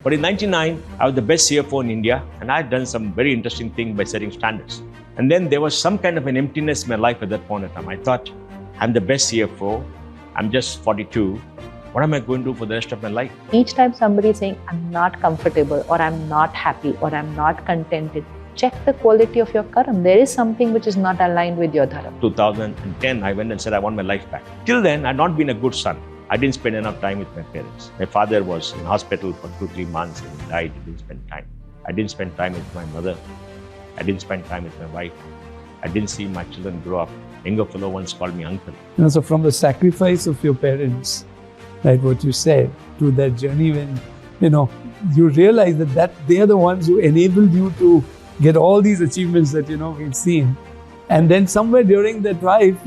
But in 99, I was the best CFO in India, and I had done some very interesting thing by setting standards. And then there was some kind of an emptiness in my life at that point in time. I thought, I'm the best CFO. I'm just 42. What am I going to do for the rest of my life? Each time somebody is saying, I'm not comfortable, or I'm not happy, or I'm not contented, check the quality of your karma. There is something which is not aligned with your dharma. 2010, I went and said, I want my life back. Till then, I'd not been a good son. I didn't spend enough time with my parents. My father was in hospital for 2-3 months and he died. I didn't spend time. I didn't spend time with my mother. I didn't spend time with my wife. I didn't see my children grow up. Younger fellow once called me uncle. So from the sacrifice of your parents, like what you said, to that journey when, you realize that they are the ones who enabled you to get all these achievements that, we've seen. And then somewhere during that drive,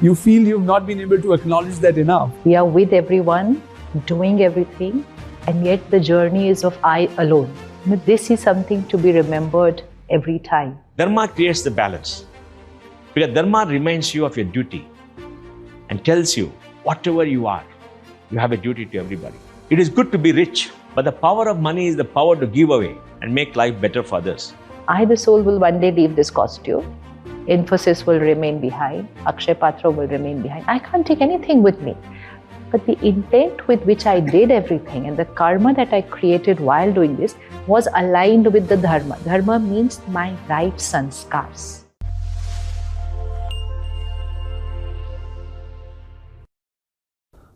you feel you've not been able to acknowledge that enough. We are with everyone, doing everything, and yet the journey is of I alone. This is something to be remembered every time. Dharma creates the balance. Because Dharma reminds you of your duty and tells you, whatever you are, you have a duty to everybody. It is good to be rich, but the power of money is the power to give away and make life better for others. I, the soul, will one day leave this costume. Infosys will remain behind. Akshaya Patra will remain behind. I can't take anything with me. But the intent with which I did everything and the karma that I created while doing this was aligned with the dharma. Dharma means my right sanskars.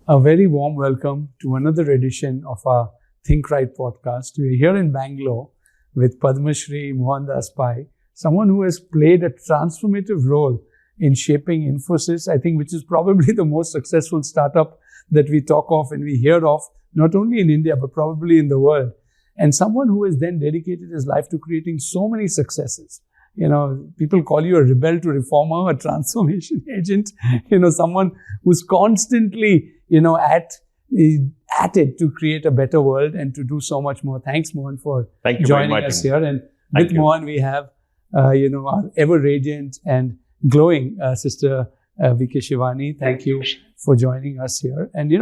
A very warm welcome to another edition of our Think Right podcast. We are here in Bangalore with Padma Shri Mohandas Pai, someone who has played a transformative role in shaping Infosys, I think, which is probably the most successful startup that we talk of and we hear of, not only in India, but probably in the world. And someone who has then dedicated his life to creating so many successes. People call you a rebel to reformer, a transformation agent, someone who's constantly, at it to create a better world and to do so much more. Thanks, Mohan, for joining us here. And with Mohan, we have, our ever radiant and glowing sister, VK Shivani. Thank you for joining us here. And,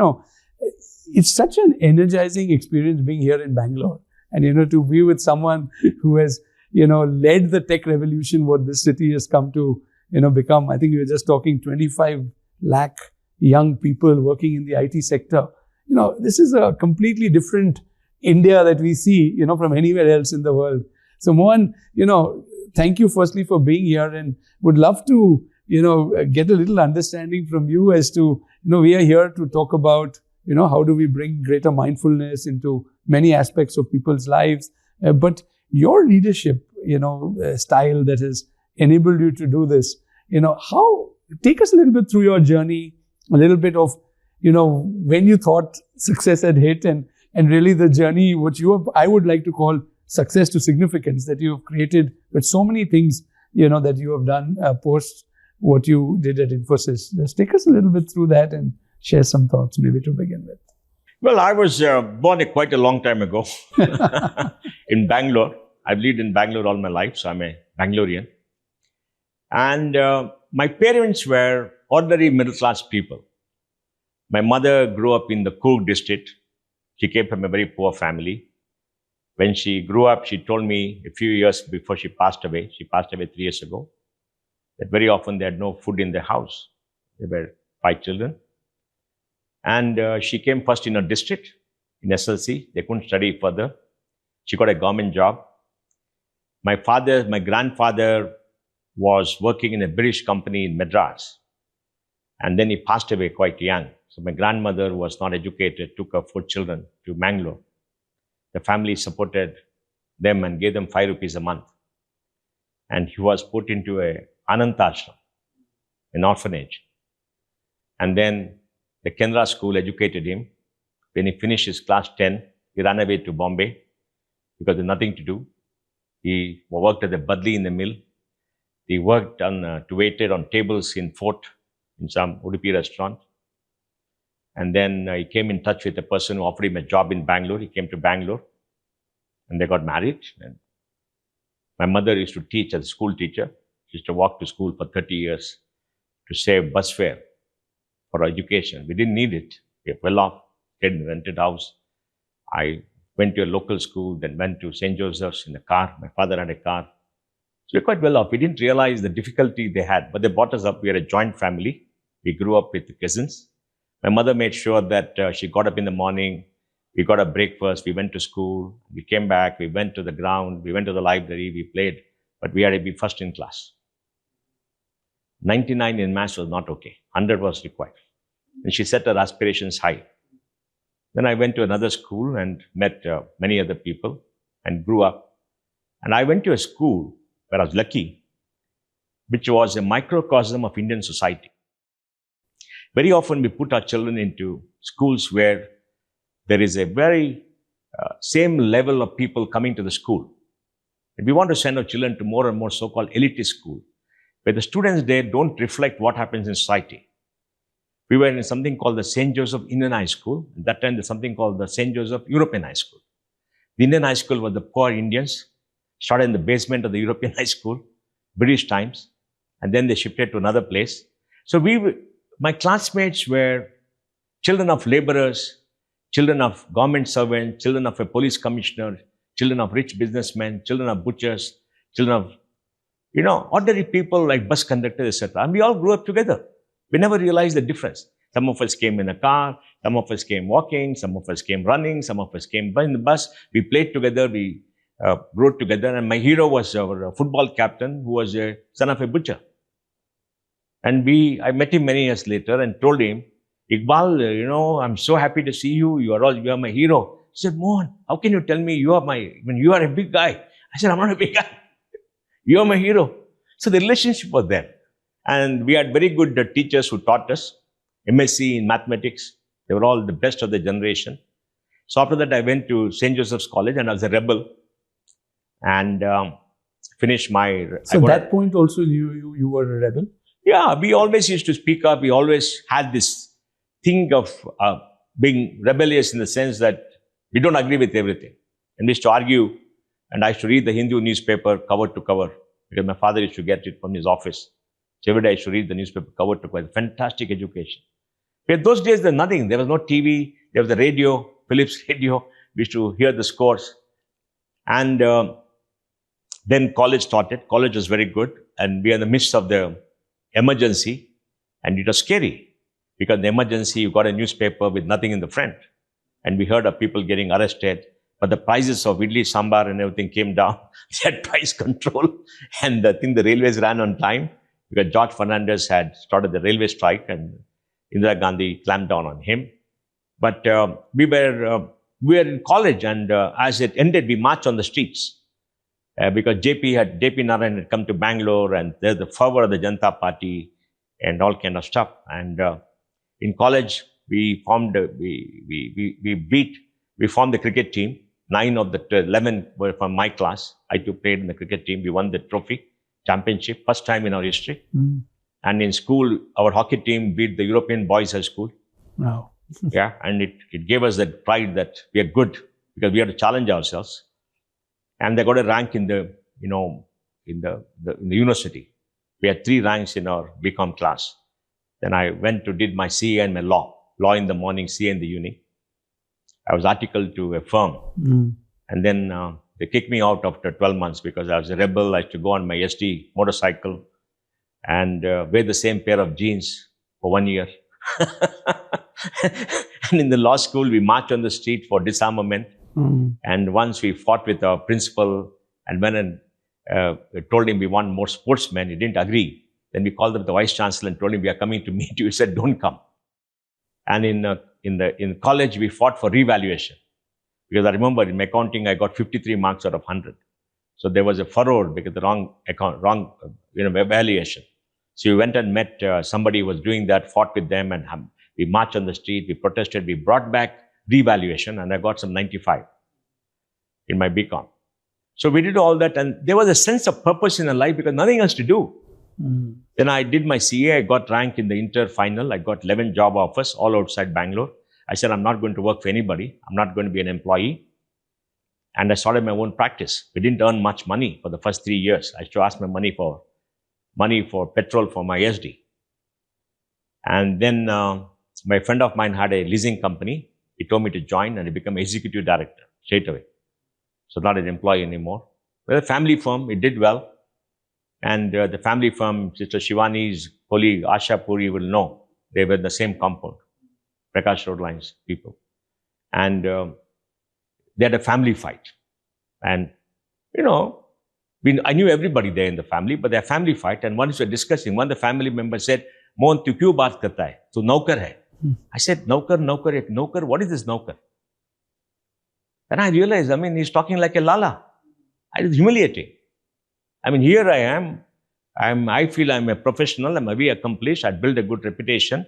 it's such an energizing experience being here in Bangalore. And, to be with someone who has, led the tech revolution, what this city has come to, become. I think we were just talking 25 lakh young people working in the IT sector. This is a completely different India that we see, from anywhere else in the world. So Mohan, thank you firstly for being here and would love to, get a little understanding from you as to, we are here to talk about, how do we bring greater mindfulness into many aspects of people's lives. But your leadership, style that has enabled you to do this, take us a little bit through your journey, a little bit of, when you thought success had hit and really the journey, I would like to call success to significance that you have created with so many things, that you have done post what you did at Infosys. Just take us a little bit through that and share some thoughts maybe to begin with. Well, I was born quite a long time ago in Bangalore. I've lived in Bangalore all my life, so I'm a Bangalorean. And my parents were ordinary middle-class people. My mother grew up in the Coorg district. She came from a very poor family. When she grew up, she told me a few years before she passed away 3 years ago, that very often they had no food in their house. There were 5 children. And she came first in her district, in SLC. They couldn't study further. She got a government job. My grandfather was working in a British company in Madras. And then he passed away quite young. So my grandmother was not educated, took her 4 children to Bangalore. The family supported them and gave them 5 rupees a month. And he was put into a Ananta Ashram, an orphanage. And then the Kendra school educated him. When he finished his class 10, he ran away to Bombay because there's nothing to do. He worked at the Badli in the mill. He worked waited on tables in Fort, in some Udupi restaurant. And then he came in touch with a person who offered him a job in Bangalore. He came to Bangalore and they got married. And my mother used to teach as a school teacher. She used to walk to school for 30 years to save bus fare for education. We didn't need it. We were well off, stayed in a rented house. I went to a local school, then went to St. Joseph's in a car. My father had a car. So we're quite well off. We didn't realize the difficulty they had, but they brought us up. We had a joint family. We grew up with cousins. My mother made sure that she got up in the morning. We got a breakfast. We went to school. We came back. We went to the ground. We went to the library. We played, but we had to be first in class. 99 in maths was not okay. 100 was required. And she set her aspirations high. Then I went to another school and met many other people and grew up. And I went to a school where I was lucky, which was a microcosm of Indian society. Very often we put our children into schools where there is a very same level of people coming to the school. And we want to send our children to more and more so-called elitist school, where the students there don't reflect what happens in society. We were in something called the St. Joseph Indian High School. At that time, there's something called the St. Joseph European High School. The Indian High School was the poor Indians, started in the basement of the European High School, British times, and then they shifted to another place. So my classmates were children of laborers, children of government servants, children of a police commissioner, children of rich businessmen, children of butchers, children of, ordinary people like bus conductors, etc. And we all grew up together. We never realized the difference. Some of us came in a car, some of us came walking, some of us came running, some of us came in the bus. We played together, we grew together. And my hero was our football captain, who was a son of a butcher. And I met him many years later and told him, Iqbal, I'm so happy to see you. You are my hero. He said, Mohan, how can you tell me you are a big guy? I said, I'm not a big guy. You are my hero. So the relationship was there. And we had very good teachers who taught us MSc in mathematics. They were all the best of the generation. So after that, I went to St. Joseph's College and I was a rebel and finished my... So at that point also you were a rebel? Yeah, we always used to speak up. We always had this thing of being rebellious in the sense that we don't agree with everything. And we used to argue, and I used to read the Hindu newspaper cover to cover because my father used to get it from his office. So every day I used to read the newspaper cover to cover. Fantastic education. But those days there was nothing. There was no TV. There was the radio, Philips radio. We used to hear the scores. And then college started. College was very good. And we are in the midst of the emergency. And it was scary. Because in the emergency, you got a newspaper with nothing in the front. And we heard of people getting arrested. But the prices of idli, sambar and everything came down. They had price control. And I think the railways ran on time. Because George Fernandez had started the railway strike and Indira Gandhi clamped down on him. But we were in college and as it ended, we marched on the streets. Because JP Narayan had come to Bangalore and there's the fervor of the Janata Party and all kind of stuff. And in college, we formed the cricket team. 9 of the 11 were from my class. I too played in the cricket team. We won the trophy. Championship, first time in our history. And in school, our hockey team beat the European Boys High School. Wow. Yeah, and it gave us that pride that we are good because we had to challenge ourselves. And they got a rank in the university. We had 3 ranks in our BCom class. Then I went to did my CA and my law in the morning, CA in the evening. I was articled to a firm. And then they kicked me out after 12 months because I was a rebel. I used to go on my SD motorcycle and wear the same pair of jeans for 1 year. And in the law school, we marched on the street for disarmament. And once we fought with our principal and went and told him we want more sportsmen. He didn't agree. Then we called up the vice chancellor and told him we are coming to meet you. He said, don't come. And in college, we fought for revaluation. Because I remember in accounting, I got 53 marks out of 100. So there was a furor because the wrong evaluation. So we went and met somebody who was doing that, fought with them, and we marched on the street, we protested, we brought back revaluation, and I got some 95 in my BCom. So we did all that, and there was a sense of purpose in our life because nothing else to do. Then I did my CA, I got ranked in the inter final, I got 11 job offers, all outside Bangalore. I said, I'm not going to work for anybody. I'm not going to be an employee. And I started my own practice. We didn't earn much money for the first 3 years. I used to ask my money for petrol for my SD. And then my friend of mine had a leasing company. He told me to join and I became executive director. straight away. So not an employee anymore. Well, a family firm, it did well. And the family firm, Sister Shivani's colleague, Asha Puri, will know. They were in the same compound, Prakash Road Lines people. And they had a family fight. And, I knew everybody there in the family, but their family fight. And once we were discussing, one of the family members said, Mohan, tu kyun baat karta hai? Tu naukar hai. I said, naukar, what is this naukar? And I realized, he's talking like a lala. It was humiliating. Here I am. I feel I'm a professional. I'm very accomplished. I built a good reputation.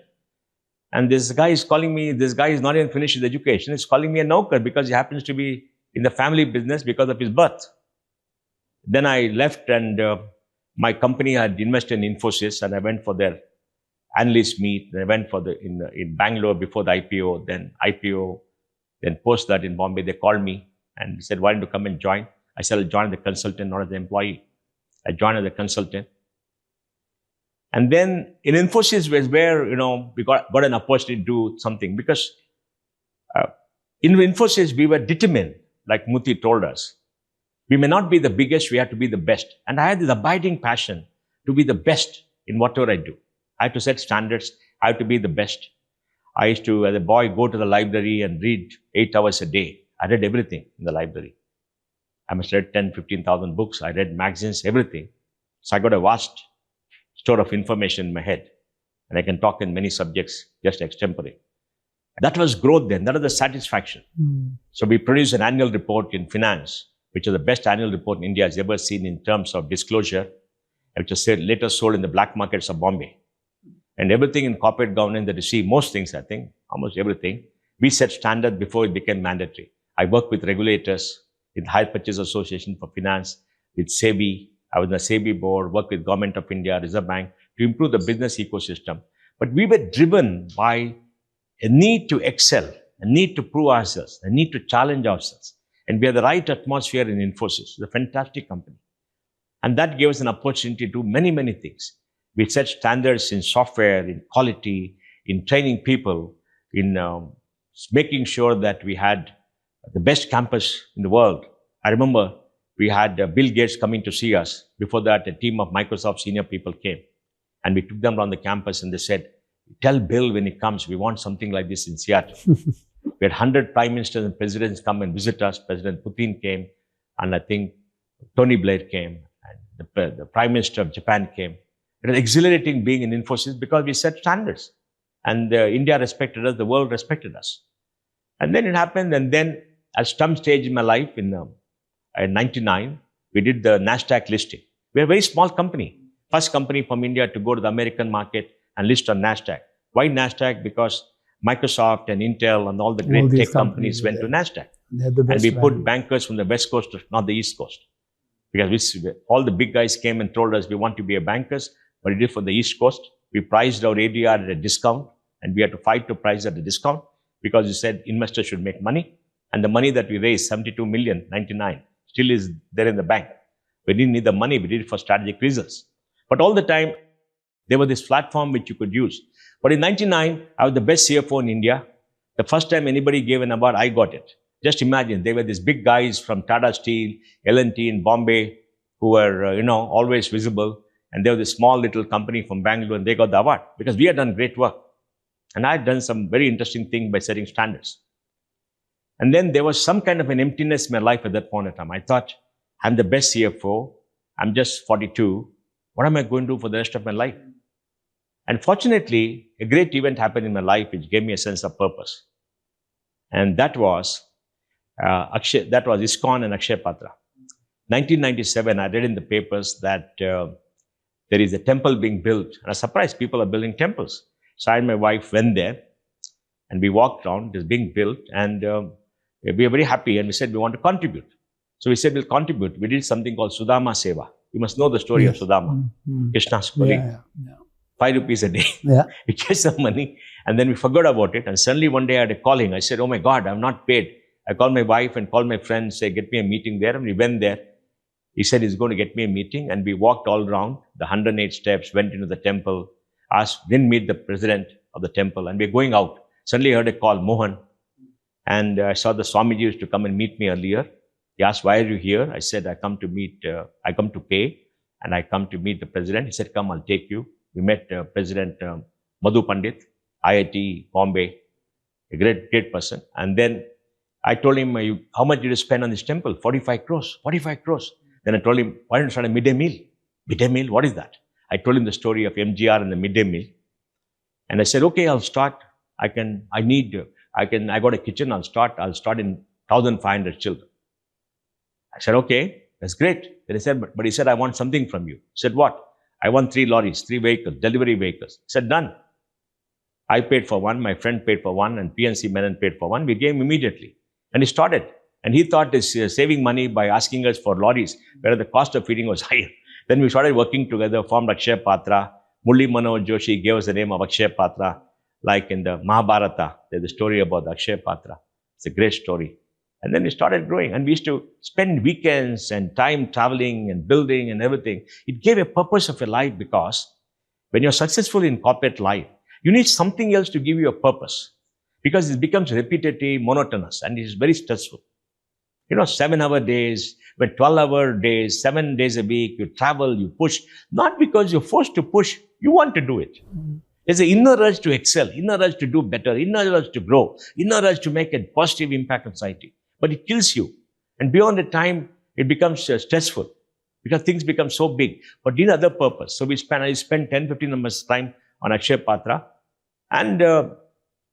And this guy is calling me, this guy is not even finished his education. He's calling me a naukar because he happens to be in the family business because of his birth. Then I left and my company had invested in Infosys and I went for their analyst meet. I went for in Bangalore before the IPO, then IPO, then post that in Bombay. They called me and said, why don't you come and join? I said, I'll join as a consultant, not as an employee. I joined as a consultant. And then in Infosys was where, we got an opportunity to do something because in Infosys, we were determined, like Muti told us. We may not be the biggest, we have to be the best. And I had this abiding passion to be the best in whatever I do. I had to set standards. I had to be the best. I used to, as a boy, go to the library and read 8 hours a day. I read everything in the library. I must have read 10, 15,000 books. I read magazines, everything. So I got a vast store of information in my head. And I can talk in many subjects, just extempore. That was growth then. That was the satisfaction. So we produced an annual report in finance, which is the best annual report India has ever seen in terms of disclosure, which was later sold in the black markets of Bombay. And everything in corporate governance that you see, most things, I think, almost everything, we set standard before it became mandatory. I worked with regulators, with Higher Purchase Association for Finance, with SEBI. I was in the SEBI board, worked with Government of India, Reserve Bank, to improve the business ecosystem. But we were driven by a need to excel, a need to prove ourselves, a need to challenge ourselves. And we had the right atmosphere in Infosys. It's a fantastic company. And that gave us an opportunity to do many, many things. We set standards in software, in quality, in training people, in making sure that we had the best campus in the world. I remember we had Bill Gates coming to see us. Before that, a team of Microsoft senior people came. And we took them around the campus and they said, tell Bill when he comes, we want something like this in Seattle. We had 100 prime ministers and presidents come and visit us. President Putin came, and I think Tony Blair came, and the Prime Minister of Japan came. It was exhilarating being in Infosys because we set standards. And India respected us, the world respected us. And then it happened, and then at some stage in my life, in 99, we did the NASDAQ listing. We're a very small company. First company from India to go to the American market and list on NASDAQ. Why NASDAQ? Because Microsoft and Intel and all the great tech companies went to NASDAQ. And we put bankers from the West Coast, not the East Coast. Because all the big guys came and told us we want to be a bankers, but we did for the East Coast. We priced our ADR at a discount, and we had to fight to price at a discount because we said investors should make money. And the money that we raised, 72 million, 99, still is there in the bank. We didn't need the money, we did it for strategic reasons. But all the time, there was this platform which you could use. But in 99, I was the best CFO in India. The first time anybody gave an award, I got it. Just imagine, they were these big guys from Tata Steel, L&T in Bombay, who were, always visible. And there was this small little company from Bangalore, and they got the award because we had done great work. And I had done some very interesting things by setting standards. And then there was some kind of an emptiness in my life at that point in time. I thought, I'm the best CFO. I'm just 42. What am I going to do for the rest of my life? And fortunately, a great event happened in my life which gave me a sense of purpose. And that was ISKCON and Akshaya Patra. 1997, I read in the papers that there is a temple being built. And I was surprised people are building temples. So I and my wife went there and we walked around. It was being built and we were very happy and we said we want to contribute. So we said we'll contribute. We did something called Sudama Seva. You must know the story of Sudama, Krishna's colleague. 5 rupees a day. We gave some money and then we forgot about it. And suddenly one day I had a calling. I said, oh my God, I'm not paid. I called my wife and called my friends, say, get me a meeting there. And we went there. He said he's going to get me a meeting. And we walked all around the 108 steps, went into the temple, didn't meet the president of the temple. And we're going out. Suddenly I heard a call, Mohan. And I saw the Swamiji used to come and meet me earlier. He asked, why are you here? I said, I come to pay, and I come to meet the president. He said, come, I'll take you. We met President Madhu Pandit, IIT, Bombay, a great person. And then I told him, how much did you spend on this temple? 45 crores, 45 crores. Then I told him, why don't you start a midday meal? Midday meal, what is that? I told him the story of MGR and the midday meal. And I said, okay, I'll start. I got a kitchen, I'll start in 1,500 children. I said, okay, that's great. Then he said, but he said, I want something from you. I said, what? I want 3 lorries, 3 vehicles, delivery vehicles. He said, done. I paid for one, my friend paid for one, and PNC Menon paid for one. We gave him immediately. And he started. And he thought he's saving money by asking us for lorries, where the cost of feeding was higher. Then we started working together, formed Akshaya Patra. Murli Manohar Joshi gave us the name of Akshaya Patra. Like in the Mahabharata, there's a story about the Akshaya Patra. It's a great story. And then we started growing, and we used to spend weekends and time traveling and building and everything. It gave a purpose of your life, because when you're successful in corporate life, you need something else to give you a purpose, because it becomes repetitive, monotonous, and it is very stressful. 7-hour days, 12-hour days, 7 days a week, you travel, you push, not because you're forced to push, you want to do it. There's an inner urge to excel, inner urge to do better, inner urge to grow, inner urge to make a positive impact on society. But it kills you. And beyond the time, it becomes stressful, because things become so big. But need other purpose. So I spent 10-15 hours time on Akshaya Patra. And,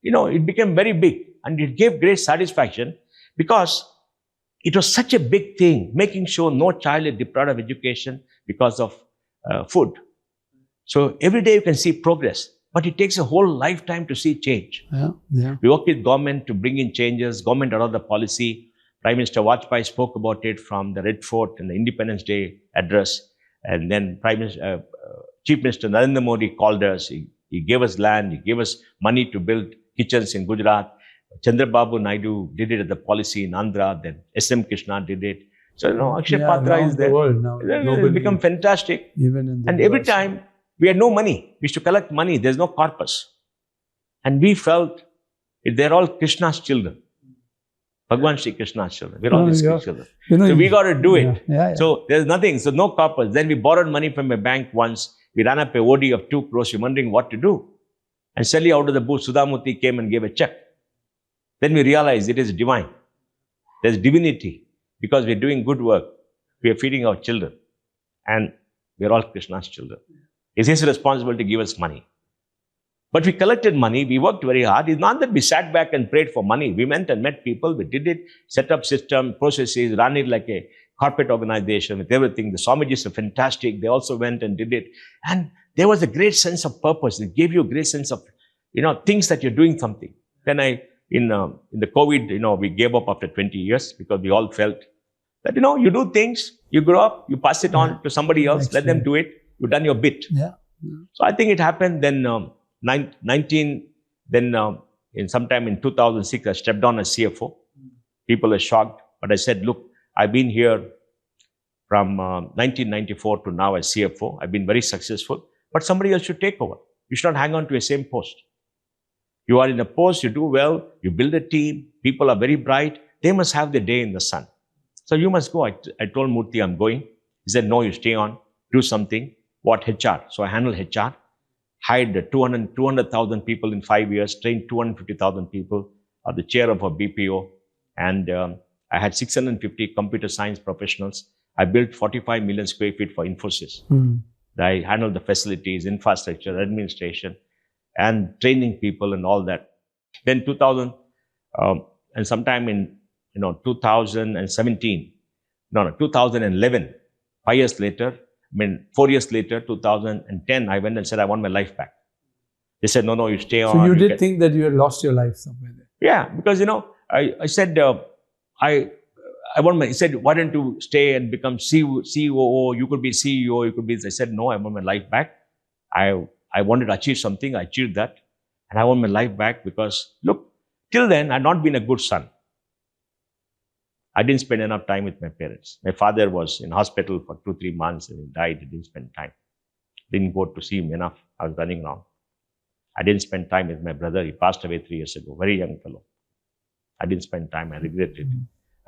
it became very big. And it gave great satisfaction, because it was such a big thing, making sure no child is deprived of education because of food. So every day you can see progress. But it takes a whole lifetime to see change. Yeah. We work with government to bring in changes. Government around the policy. Prime Minister Vajpayee spoke about it from the Red Fort in the Independence Day address. And then Chief Minister Narendra Modi called us. He gave us land. He gave us money to build kitchens in Gujarat. Chandrababu Naidu did it at the policy in Andhra. Then S.M. Krishna did it. So, Akshaya Patra is there. It's become fantastic. And every time, we had no money. We used to collect money. There's no corpus. And we felt they're all Krishna's children. Bhagwan Shri Krishna's children. We're all his children. So we got to do it. So there's nothing. So no corpus. Then we borrowed money from a bank once. We ran up a OD of 2 crores. We're wondering what to do. And suddenly out of the booth, Sudhamurthy came and gave a check. Then we realized it is divine. There's divinity. Because we're doing good work. We are feeding our children. And we're all Krishna's children. It's his responsibility to give us money. But we collected money, we worked very hard. It's not that we sat back and prayed for money. We went and met people, we did it, set up system, processes, ran it like a corporate organization with everything. The Swamijis are fantastic. They also went and did it. And there was a great sense of purpose. It gave you a great sense of, things that you're doing something. Then in the COVID, we gave up after 20 years because we all felt that, you do things, you grow up, you pass it on to somebody else, let them do it. You've done your bit. So I think it happened then in sometime in 2006, I stepped down as CFO. People are shocked. But I said, look, I've been here from 1994 to now as CFO. I've been very successful. But somebody else should take over. You should not hang on to a same post. You are in a post, you do well, you build a team, people are very bright. They must have their day in the sun. So you must go. I told Murthy, I'm going. He said, no, you stay on, do something. What HR? So I handle HR, hired 200,000 people in 5 years, trained 250,000 people, the chair of a BPO, and I had 650 computer science professionals. I built 45 million square feet for Infosys. I handled the facilities, infrastructure, administration, and training people and all that. Then 2000, and sometime in 2011, 5 years later, 4 years later, 2010, I went and said, I want my life back. They said, no, you stay on. So you did think that you had lost your life somewhere there? Yeah, because, I said, he said, why don't you stay and become COO? You could be CEO, you could be, I said, no, I want my life back. I wanted to achieve something, I achieved that. And I want my life back because, look, till then, I'd not been a good son. I didn't spend enough time with my parents. My father was in hospital for 2-3 months and he died. I didn't spend time. Didn't go to see him enough. I was running around. I didn't spend time with my brother. He passed away 3 years ago. Very young fellow. I didn't spend time. I regret it.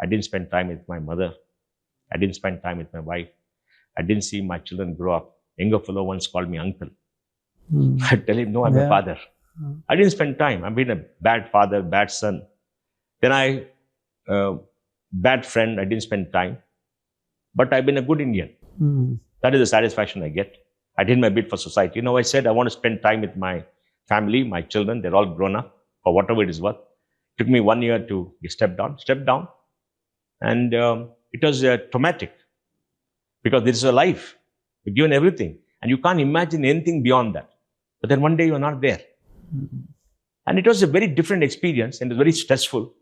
I didn't spend time with my mother. I didn't spend time with my wife. I didn't see my children grow up. Younger fellow once called me uncle. I tell him, no, I'm a father. I didn't spend time. I've been a bad father, bad son. Then bad friend. I didn't spend time. But I've been a good Indian. That is the satisfaction I get. I did my bit for society. I said I want to spend time with my family, my children. They're all grown up for whatever it is worth. It took me 1 year to step down. And it was traumatic because this is a life. You're given everything. And you can't imagine anything beyond that. But then one day you're not there. And it was a very different experience and it was very stressful.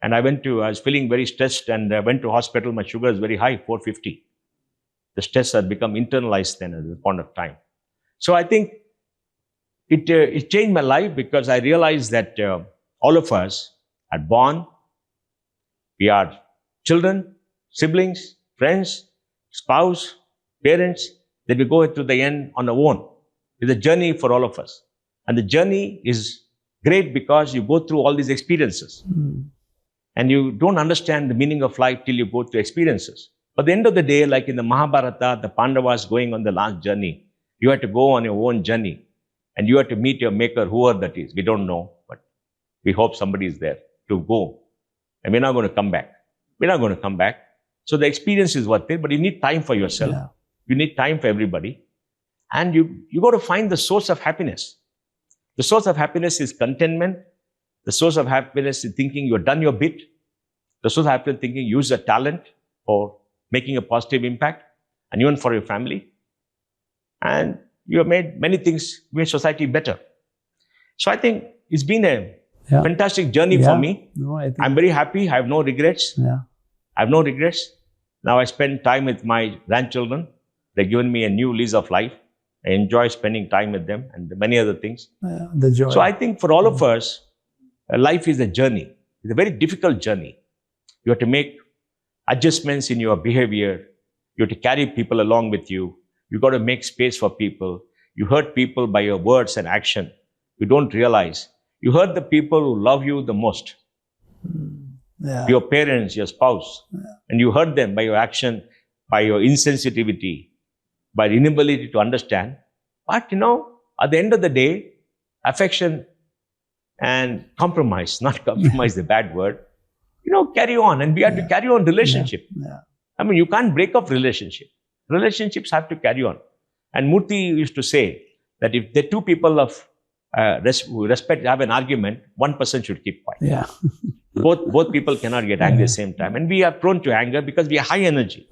And I was feeling very stressed and I went to hospital. My sugar is very high, 450. The stress had become internalized then at the point of time. So I think it changed my life because I realized that all of us are born. We are children, siblings, friends, spouse, parents, that we go to the end on our own. It's a journey for all of us. And the journey is great because you go through all these experiences. And you don't understand the meaning of life till you go through experiences. But at the end of the day, like in the Mahabharata, the Pandavas going on the last journey, you have to go on your own journey. And you have to meet your maker, whoever that is. We don't know, but we hope somebody is there to go. And we're not going to come back. We're not going to come back. So the experience is worth it, but you need time for yourself. Yeah. You need time for everybody. And you got to find the source of happiness. The source of happiness is contentment. The source of happiness is thinking you've done your bit. The source of happiness is thinking use your talent for making a positive impact and even for your family. And you have made many things, made society better. So I think it's been a fantastic journey for me. No, I'm very happy. I have no regrets. I have no regrets. Now I spend time with my grandchildren. They've given me a new lease of life. I enjoy spending time with them and many other things. The joy. So I think for all of us, life is a journey. It's a very difficult journey. You have to make adjustments in your behavior. You have to carry people along with you. You got to make space for people. You hurt people by your words and action. You don't realize. You hurt the people who love you the most. Your parents, your spouse. And you hurt them by your action, by your insensitivity, by inability to understand. But at the end of the day, affection and compromise, not compromise the bad word, carry on. And we have to carry on relationship. I mean, you can't break up relationship. Relationships have to carry on. And Murthy used to say that if the two people of who respect have an argument, one person should keep quiet. Both people cannot get angry at the same time. And we are prone to anger because we are high energy.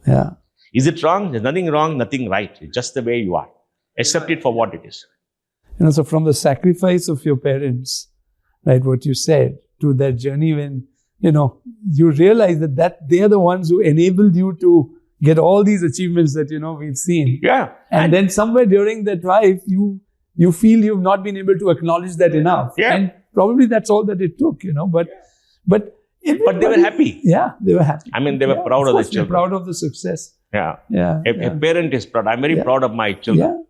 Is it wrong? There's nothing wrong, nothing right. It's just the way you are. Accept it for what it is. So from the sacrifice of your parents, right, what you said, to that journey when, you realize that they are the ones who enabled you to get all these achievements that, we've seen. And then somewhere during that life, you feel you've not been able to acknowledge that enough. And probably that's all that it took, But they were happy. They were happy. I mean, they were proud of the children. Proud of the success. A parent is proud. I'm very proud of my children.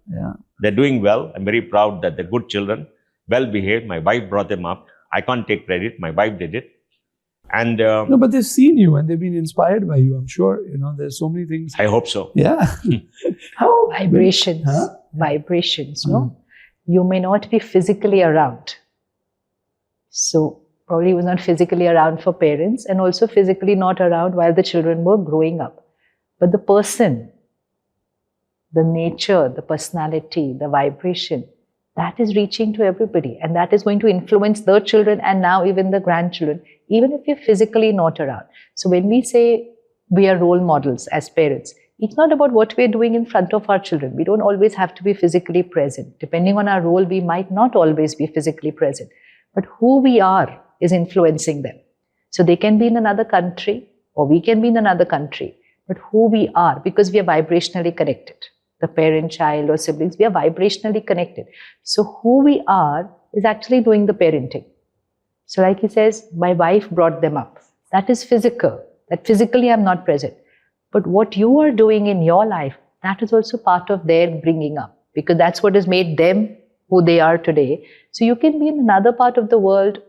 They're doing well. I'm very proud that they're good children, well behaved. My wife brought them up. I can't take credit. My wife did it. And no, but they've seen you and they've been inspired by you. I'm sure, there's so many things. I hope so. How vibrations, vibrations, no? You may not be physically around. So probably was not physically around for parents and also physically not around while the children were growing up. But the person, the nature, the personality, the vibration, that is reaching to everybody. And that is going to influence the children and now even the grandchildren, even if you're physically not around. So when we say we are role models as parents, it's not about what we're doing in front of our children. We don't always have to be physically present. Depending on our role, we might not always be physically present. But who we are is influencing them. So they can be in another country or we can be in another country. But who we are, because we are vibrationally connected. The parent, child or siblings, we are vibrationally connected. So who we are is actually doing the parenting. So like he says, my wife brought them up. That is physical. That physically I'm not present. But what you are doing in your life, that is also part of their bringing up. Because that's what has made them who they are today. So you can be in another part of the world,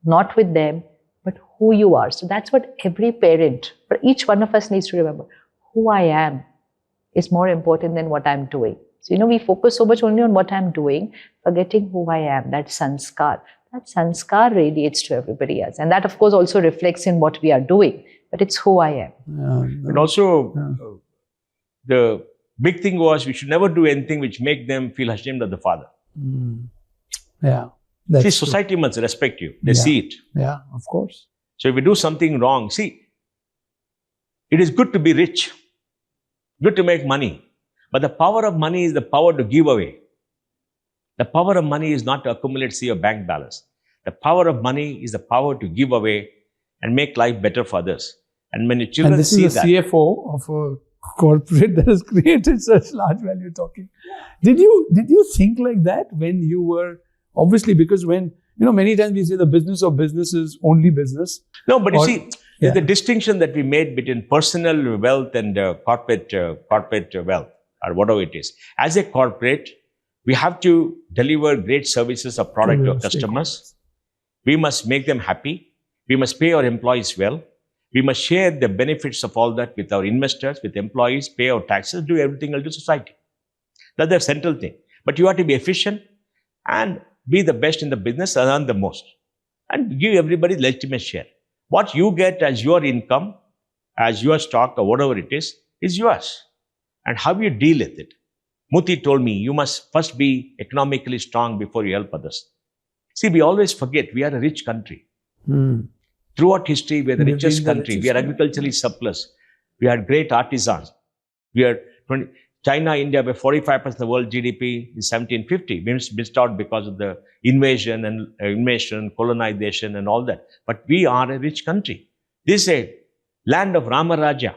not with them, but who you are. So that's what every parent, for each one of us needs to remember. Who I am is more important than what I'm doing. So, we focus so much only on what I'm doing, forgetting who I am, that sanskar. That sanskar radiates to everybody else. And that, of course, also reflects in what we are doing. But it's who I am. And also, the big thing was we should never do anything which make them feel ashamed of the father. Yeah. See, society must respect you. They see it. Yeah, of course. So if we do something wrong, see, it is good to be rich, good to make money. But the power of money is the power to give away. The power of money is not to accumulate, see your bank balance. The power of money is the power to give away and make life better for others. And when your children see that... And this is a CFO of a corporate that has created such large value talking. Did you think like that when you were... Obviously, because when, many times we say the business of business is only business. No, but you see, there's a distinction that we made between personal wealth and corporate wealth, or whatever it is. As a corporate, we have to deliver great services or product to our customers. We must make them happy. We must pay our employees well. We must share the benefits of all that with our investors, with employees, pay our taxes, do everything else to society. That's the central thing. But you have to be efficient and be the best in the business and earn the most. And give everybody legitimate share. What you get as your income, as your stock or whatever it is yours. And how you deal with it. Muti told me, you must first be economically strong before you help others. See, we always forget we are a rich country. Throughout history, we are the richest country. We are agriculturally surplus. We had great artisans. We are China, India were 45% of the world GDP in 1750. We missed out because of the invasion, colonization and all that. But we are a rich country. This is a land of Rama Raja.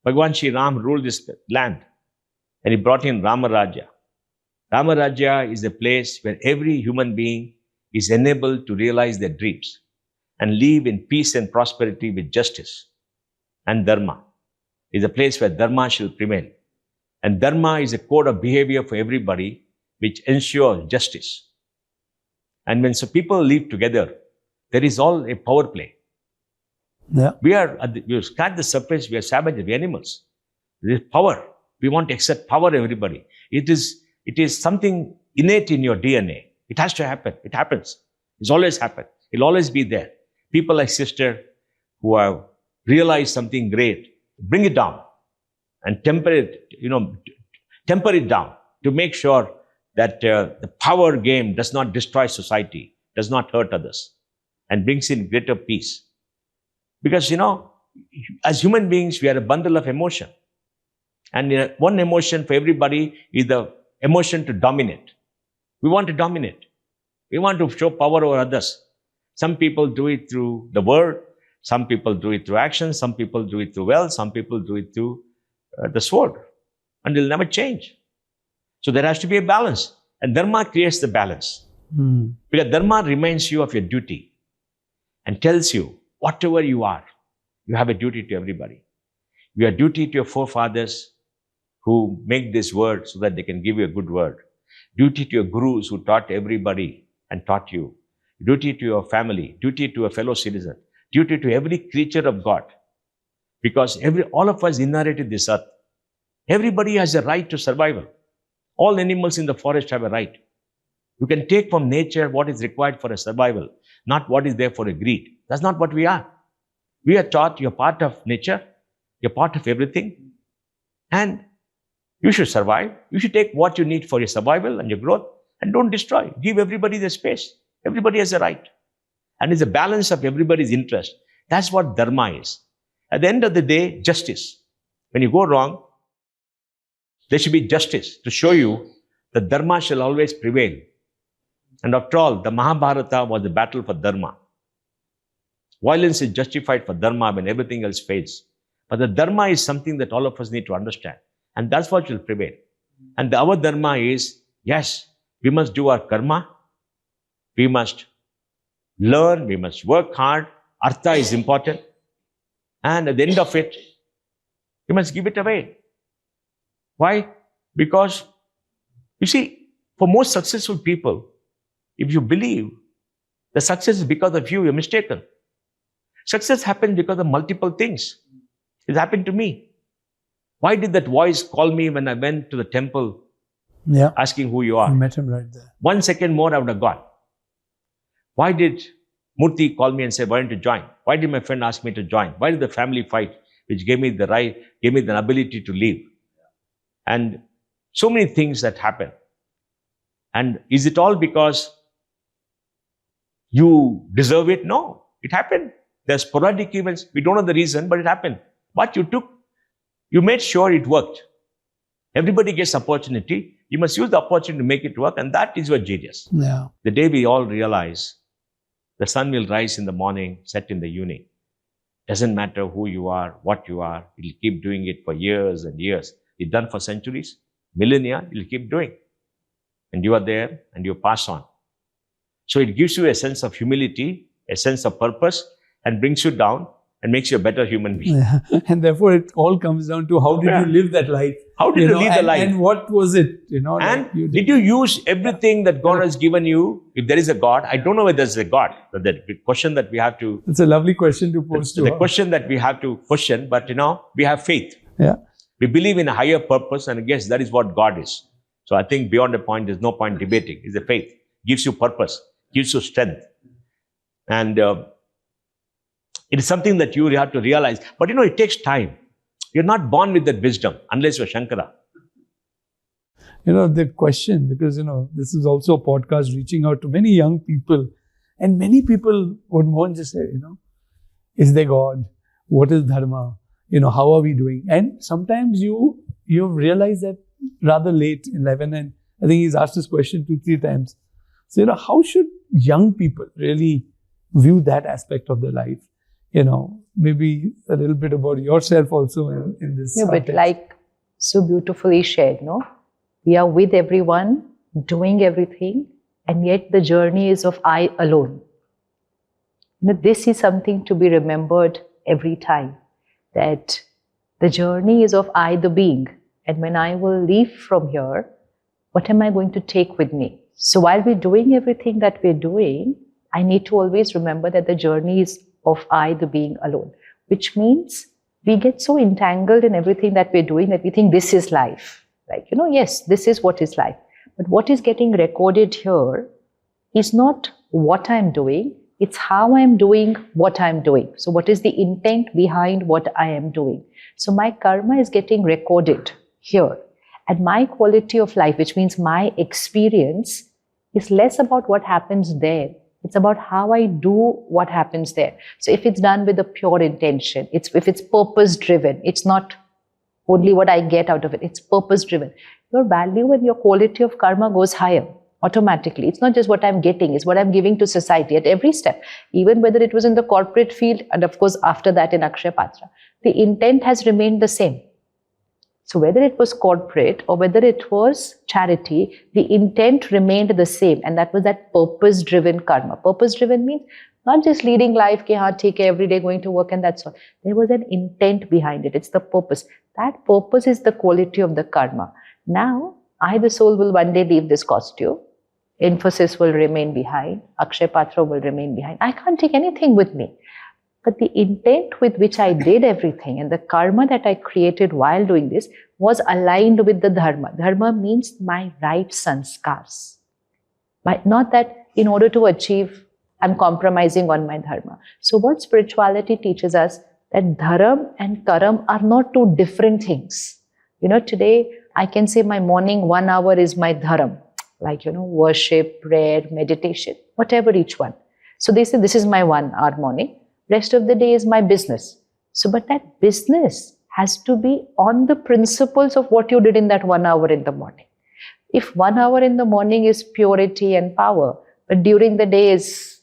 Bhagwan Shri Ram ruled this land. And he brought in Rama Raja. Rama Raja is a place where every human being is enabled to realize their dreams and live in peace and prosperity with justice. And Dharma is a place where Dharma shall prevail. And Dharma is a code of behavior for everybody which ensures justice. And when people live together, there is all a power play. Yeah. You scratch the surface, we are savages, we are animals. There is power. We want to accept power, everybody. It is something innate in your DNA. It has to happen. It happens. It's always happened. It'll always be there. People like sister who have realized something great, bring it down and temper it down to make sure that the power game does not destroy society, does not hurt others, and brings in greater peace. Because, as human beings, we are a bundle of emotion. And one emotion for everybody is the emotion to dominate. We want to dominate. We want to show power over others. Some people do it through the word. Some people do it through action. Some people do it through wealth. Some people do it through the sword. And it'll never change. So there has to be a balance. And Dharma creates the balance. Because Dharma reminds you of your duty and tells you, whatever you are, you have a duty to everybody. You have a duty to your forefathers who make this word so that they can give you a good word. Duty to your gurus who taught everybody and taught you. Duty to your family. Duty to a fellow citizen. Duty to every creature of God. Because all of us inherited this earth. Everybody has a right to survival. All animals in the forest have a right. You can take from nature what is required for a survival, not what is there for a greed. That's not what we are. We are taught you're part of nature, you're part of everything, and you should survive. You should take what you need for your survival and your growth, and don't destroy. Give everybody the space. Everybody has a right. And it's a balance of everybody's interest. That's what Dharma is. At the end of the day, justice. When you go wrong, there should be justice to show you that Dharma shall always prevail. And after all, the Mahabharata was a battle for Dharma. Violence is justified for Dharma when everything else fails. But the Dharma is something that all of us need to understand. And that's what will prevail. And our Dharma is, yes, we must do our karma. We must learn. We must work hard. Artha is important. And at the end of it, we must give it away. Why? Because, you see, for most successful people, if you believe the success is because of you, you're mistaken. Success happens because of multiple things. It happened to me. Why did that voice call me when I went to the temple asking who you are? You met him right there. 1 second more, I would have gone. Why did Murthy call me and say, why don't you join? Why did my friend ask me to join? Why did the family fight, which gave me the right, gave me the ability to leave? And so many things that happen. And is it all because you deserve it? No, it happened. There's sporadic events. We don't know the reason, but it happened. But you made sure it worked. Everybody gets opportunity. You must use the opportunity to make it work, and that is your genius. Yeah. The day we all realize the sun will rise in the morning, set in the evening. Doesn't matter who you are, what you are. You'll keep doing it for years and years. It's done for centuries, millennia. You'll keep doing. And you are there, and you pass on. So it gives you a sense of humility, a sense of purpose, and brings you down and makes you a better human being. Yeah. And therefore, it all comes down to how did you live that life? How did you live the life? And what was it? And did you use everything that God has given you? If there is a God, I don't know whether there's a God. The question that we have to... It's a lovely question to pose to the question that we have to question, but we have faith. Yeah. We believe in a higher purpose, and I guess that is what God is. So I think beyond a point, there's no point debating. It's a faith. Gives you purpose, gives you strength. And it is something that you have to realize. But it takes time. You're not born with that wisdom unless you're Shankara. The question, because, this is also a podcast reaching out to many young people. And many people would want to say, is there God? What is Dharma? How are we doing? And sometimes you realize that rather late in life. And I think he's asked this question 2-3 times. So, how should young people really view that aspect of their life? Maybe a little bit about yourself also in this. Yeah, but like so beautifully shared, we are with everyone, doing everything, and yet the journey is of I alone. This is something to be remembered every time, that the journey is of I, the being. And when I will leave from here, what am I going to take with me? So while we're doing everything that we're doing, I need to always remember that the journey is of I, the being alone, which means we get so entangled in everything that we're doing that we think this is life. Like, yes, this is what is life. But what is getting recorded here is not what I'm doing, it's how I'm doing what I'm doing. So what is the intent behind what I am doing? So my karma is getting recorded here. And my quality of life, which means my experience, is less about what happens there. It's about how I do what happens there. So if it's done with a pure intention, if it's purpose-driven, it's not only what I get out of it, it's purpose-driven. Your value and your quality of karma goes higher automatically. It's not just what I'm getting, it's what I'm giving to society at every step. Even whether it was in the corporate field, and of course after that in Akshaya Patra, the intent has remained the same. So whether it was corporate or whether it was charity, the intent remained the same, and that was that purpose-driven karma. Purpose-driven means not just leading life, every day going to work and that's all. There was an intent behind it. It's the purpose. That purpose is the quality of the karma. Now, I, the soul, will one day leave this costume. Infosys will remain behind. Akshaya Patra will remain behind. I can't take anything with me. But the intent with which I did everything and the karma that I created while doing this was aligned with the dharma. Dharma means my right sanskars. Not that in order to achieve, I'm compromising on my dharma. So what spirituality teaches us, that dharam and karam are not two different things. Today I can say my morning 1 hour is my dharam, like, worship, prayer, meditation, whatever each one. So they say this is my 1 hour morning. Rest of the day is my business. So, but that business has to be on the principles of what you did in that 1 hour in the morning. If 1 hour in the morning is purity and power, but during the day is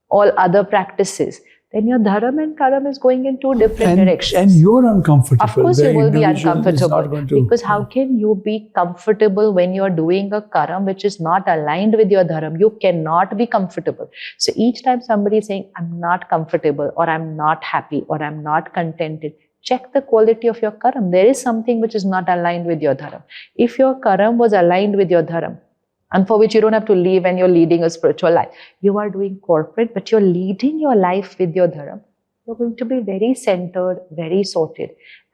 all other practices, then your dharam and karam is going in two different directions. And you're uncomfortable. Of course you will be uncomfortable. To... Because how can you be comfortable when you're doing a karam which is not aligned with your dharam? You cannot be comfortable. So each time somebody is saying, I'm not comfortable, or I'm not happy, or I'm not contented, check the quality of your karam. There is something which is not aligned with your dharam. If your karam was aligned with your dharam, and for which you don't have to leave and you're leading a spiritual life, you are doing corporate, but you're leading your life with your dharam, you're going to be very centered, very sorted.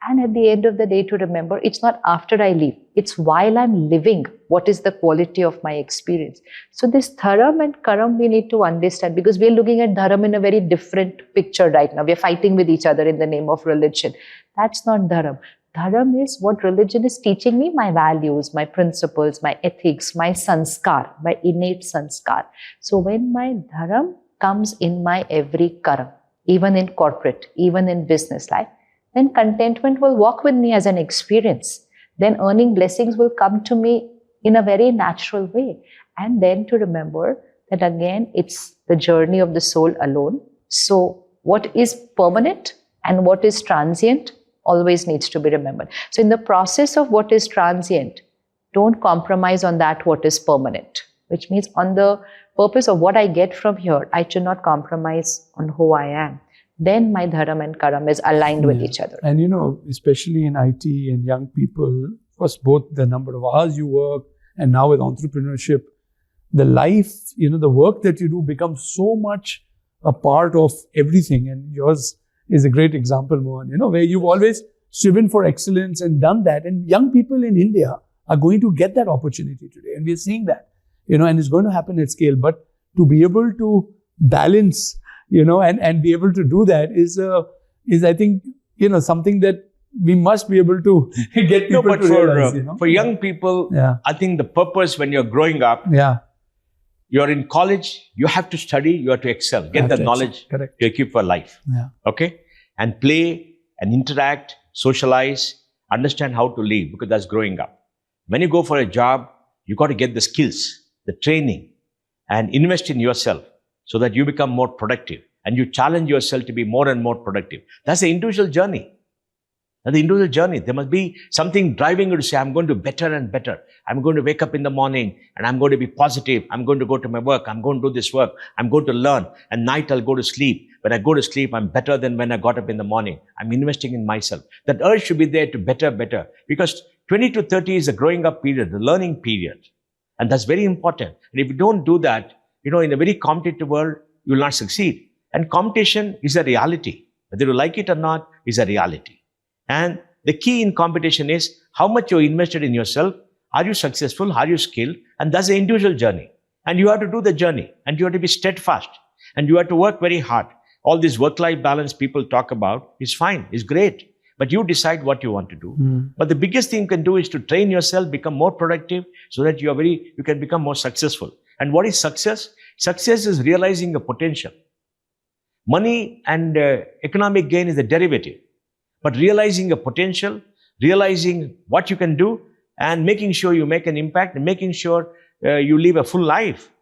And at the end of the day, to remember, it's not after I leave, it's while I'm living, what is the quality of my experience. So this dharam and karam we need to understand, because we're looking at dharam in a very different picture right now. We're fighting with each other in the name of religion. That's not dharam. Dharam is what religion is teaching me, my values, my principles, my ethics, my sanskar, my innate sanskar. So when my dharam comes in my every karam, even in corporate, even in business life, then contentment will walk with me as an experience. Then earning blessings will come to me in a very natural way. And then to remember that again, it's the journey of the soul alone. So what is permanent and what is transient always needs to be remembered. So in the process of what is transient, don't compromise on that what is permanent, which means on the purpose of what I get from here, I should not compromise on who I am. Then my dharam and karam is aligned with each other. And especially in IT and young people, first both the number of hours you work and now with entrepreneurship, the life, the work that you do becomes so much a part of everything. And yours is a great example, Mohan, where you've always striven for excellence and done that. And young people in India are going to get that opportunity today. And we're seeing that, and it's going to happen at scale. But to be able to balance, and be able to do that is I think, something that we must be able to get people to realize, For young people, I think the purpose when you're growing up, you're in college, you have to study, you have to excel, get the knowledge to equip for life. Okay? And play and interact, socialize, understand how to live, because that's growing up. When you go for a job, you got to get the skills, the training, and invest in yourself so that you become more productive and you challenge yourself to be more and more productive. That's the individual journey. That's the individual journey. There must be something driving you to say, I'm going to better and better. I'm going to wake up in the morning and I'm going to be positive. I'm going to go to my work. I'm going to do this work. I'm going to learn. And night I'll go to sleep. When I go to sleep, I'm better than when I got up in the morning. I'm investing in myself. That urge should be there to better. Because 20 to 30 is the growing up period, the learning period. And that's very important. And if you don't do that, in a very competitive world, you will not succeed. And competition is a reality. Whether you like it or not, is a reality. And the key in competition is how much you're invested in yourself. Are you successful? Are you skilled? And that's the individual journey. And you have to do the journey. And you have to be steadfast. And you have to work very hard. All this work-life balance people talk about is fine, is great. But you decide what you want to do. But the biggest thing you can do is to train yourself, become more productive so that you can become more successful. And what is success? Success is realizing the potential. Money and economic gain is a derivative. But realizing a potential, realizing what you can do, and making sure you make an impact, and making sure you live a full life.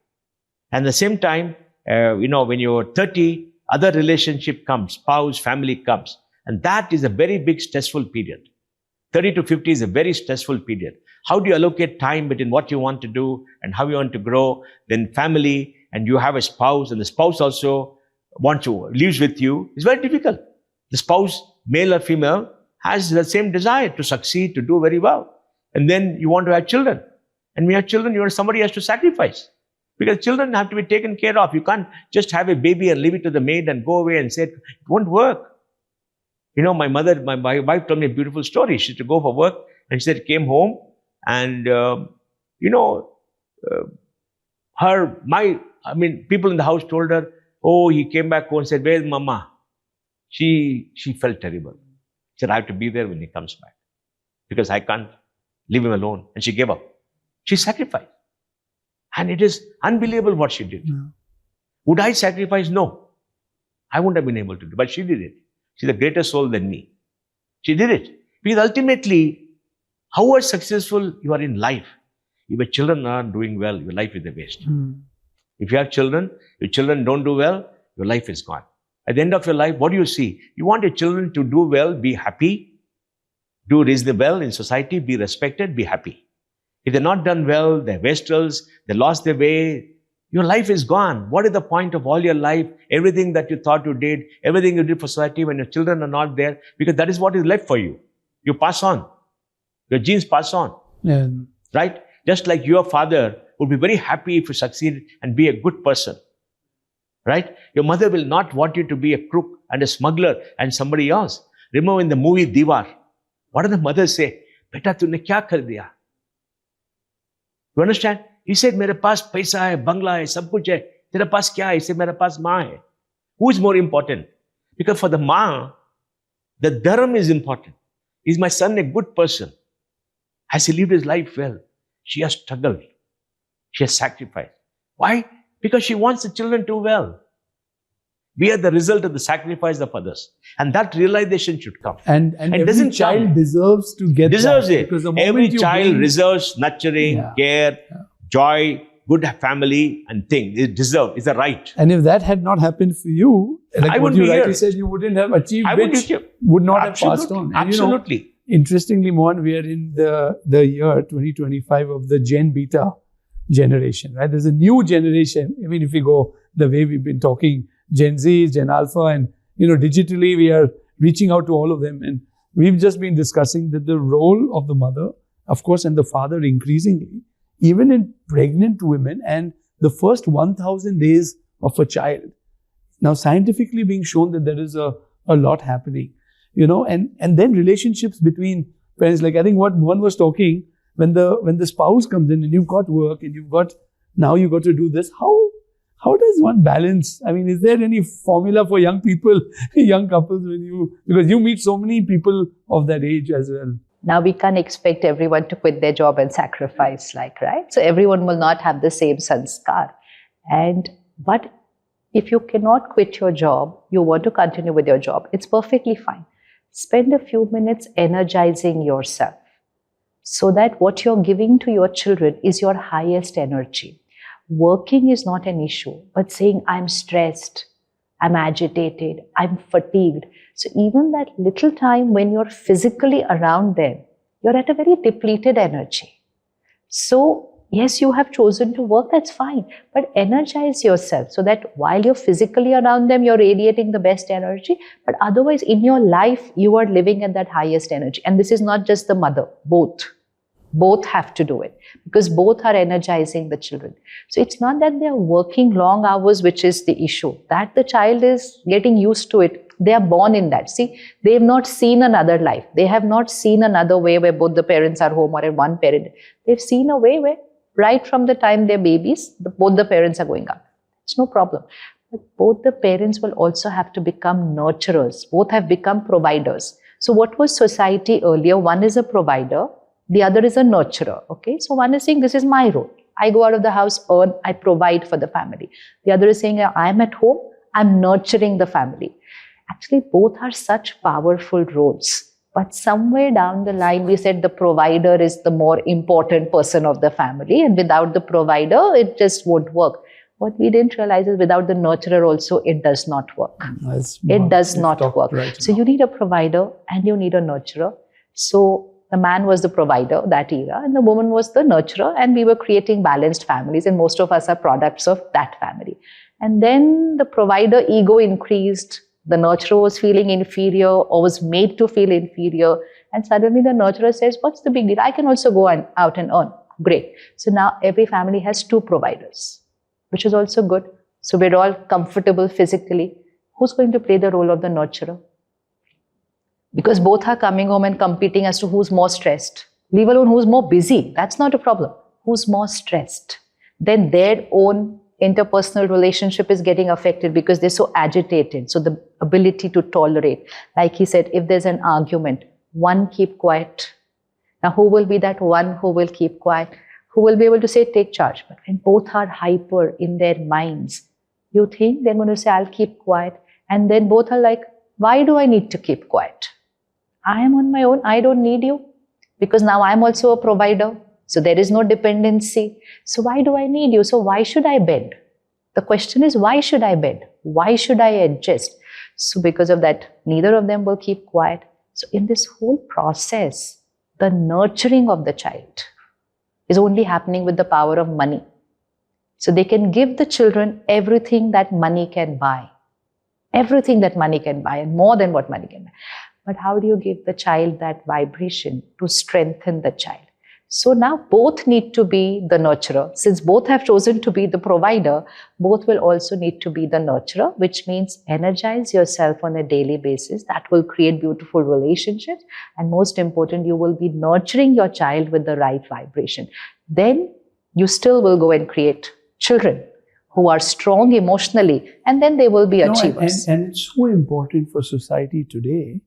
And at the same time, when you're 30, other relationship comes, spouse, family comes. And that is a very big stressful period. 30 to 50 is a very stressful period. How do you allocate time between what you want to do and how you want to grow? Then family, and you have a spouse, and the spouse also lives with you. It's very difficult. The spouse, male or female, has the same desire to succeed, to do very well. And then you want to have children. And when you have children, somebody has to sacrifice. Because children have to be taken care of. You can't just have a baby and leave it to the maid and go away and say, it won't work. My wife told me a beautiful story. She had to go for work and she said, came home and, people in the house told her, oh, he came back home and said, where's Mama? She felt terrible. She said, I have to be there when he comes back because I can't leave him alone. And she gave up. She sacrificed. And it is unbelievable what she did. Yeah. Would I sacrifice? No. I wouldn't have been able to do, but she did it. She's a greater soul than me. She did it. Because ultimately, however successful you are in life, if your children are doing well, your life is a waste. If you have children, your children don't do well, your life is gone. At the end of your life, what do you see? You want your children to do well, be happy, do reasonably well in society, be respected, be happy. If they're not done well, they're wastrels, they lost their way, your life is gone. What is the point of all your life? Everything that you thought you did, everything you did for society when your children are not there, because that is what is left for you. You pass on. Your genes pass on. Yeah. Right? Just like your father would be very happy if you succeed and be a good person. right? Your mother will not want you to be a crook and a smuggler and somebody else. Remember in the movie Diwar, what did the mother say? Beta, tune kya kar diya? You understand? He said, mere paas paisa hai, bangla hai, sab kuch hai. Tera paas kya hai? He said, mere paas maa hai. Who is more important? Because for the maa, the dharma is important. Is my son a good person? Has he lived his life well? She has struggled. She has sacrificed. Why? Because she wants the children to well. We are the result of the sacrifice of others. And that realization should come. And every child deserves to get deserves that. it. Because Every child deserves nurturing, care, joy, good family and thing. It deserves. It's a right. And if that had not happened for you, like what you rightly said, you wouldn't have achieved, which would not have passed on. And absolutely. Interestingly, Mohan, we are in the year 2025 of the Gen Beta generation, right? There's a new generation. I mean, if we go the way we've been talking, Gen Z, Gen Alpha, and, digitally we are reaching out to all of them. And we've just been discussing that the role of the mother, of course, and the father increasingly, even in pregnant women and the first 1,000 days of a child. Now, scientifically being shown that there is a lot happening, and then relationships between parents. Like I think what Mohan was talking, when the spouse comes in and you've got work and you've got to do this, how does one balance? I mean, is there any formula for young people, young couples, because you meet so many people of that age as well? Now we can't expect everyone to quit their job and sacrifice, right? So everyone will not have the same sanskar. But if you cannot quit your job, you want to continue with your job, it's perfectly fine. Spend a few minutes energizing yourself so that what you're giving to your children is your highest energy. Working is not an issue, but saying, I'm stressed, I'm agitated, I'm fatigued. So even that little time when you're physically around them, you're at a very depleted energy. So yes, you have chosen to work, that's fine, but energize yourself so that while you're physically around them, you're radiating the best energy, but otherwise in your life, you are living at that highest energy. And this is not just the mother, both have to do it because both are energizing the children. So it's not that they're working long hours, which is the issue, that the child is getting used to it. They are born in that. See, they have not seen another life. They have not seen another way where both the parents are home or one parent. They've seen a way where right from the time they're babies, both the parents are going up. It's no problem. But both the parents will also have to become nurturers. Both have become providers. So what was society earlier? One is a provider, the other is a nurturer. Okay, so one is saying, this is my role. I go out of the house, earn, I provide for the family. The other is saying, I'm at home, I'm nurturing the family. Actually, both are such powerful roles. But somewhere down the line, we said the provider is the more important person of the family. And without the provider, it just won't work. What we didn't realize is without the nurturer also, it does not work. It does not work. Right so you need a provider and you need a nurturer. So the man was the provider that era and the woman was the nurturer. And we were creating balanced families. And most of us are products of that family. And then the provider ego increased. The nurturer was feeling inferior or was made to feel inferior. And suddenly the nurturer says, what's the big deal? I can also go out and earn. Great. So now every family has two providers, which is also good. So we're all comfortable physically. Who's going to play the role of the nurturer? Because both are coming home and competing as to who's more stressed. Leave alone who's more busy. That's not a problem. Who's more stressed? Then their own interpersonal relationship is getting affected because they're so agitated. So the ability to tolerate, like he said, if there's an argument, one keep quiet. Now who will be that one who will keep quiet? Who will be able to say, take charge? But when both are hyper in their minds, you think they're going to say, I'll keep quiet. And then both are like, why do I need to keep quiet? I am on my own. I don't need you because now I'm also a provider. So there is no dependency. So why do I need you? So why should I bend? The question is, why should I bend? Why should I adjust? So because of that, neither of them will keep quiet. So in this whole process, the nurturing of the child is only happening with the power of money. So they can give the children everything that money can buy. Everything that money can buy and more than what money can buy. But how do you give the child that vibration to strengthen the child? So now both need to be the nurturer. Since both have chosen to be the provider, both will also need to be the nurturer, which means energize yourself on a daily basis. That will create beautiful relationships. And most important, you will be nurturing your child with the right vibration. Then you still will go and create children who are strong emotionally, and then they will be achievers. And it's so important for society today,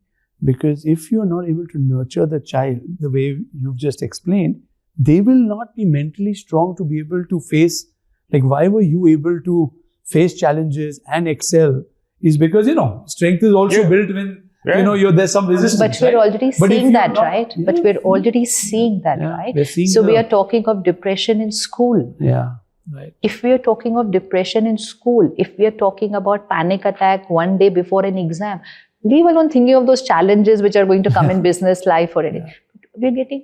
because if you're not able to nurture the child the way you've just explained, they will not be mentally strong to be able to face, like, why were you able to face challenges and excel? Is because, strength is also built when, there's some resistance. But we're already seeing that, right? But we're already seeing that, right? So we are talking of depression in school. Yeah. Right. If we are talking of depression in school, if we are talking about panic attack one day before an exam, leave alone thinking of those challenges which are going to come in business life or anything. We're getting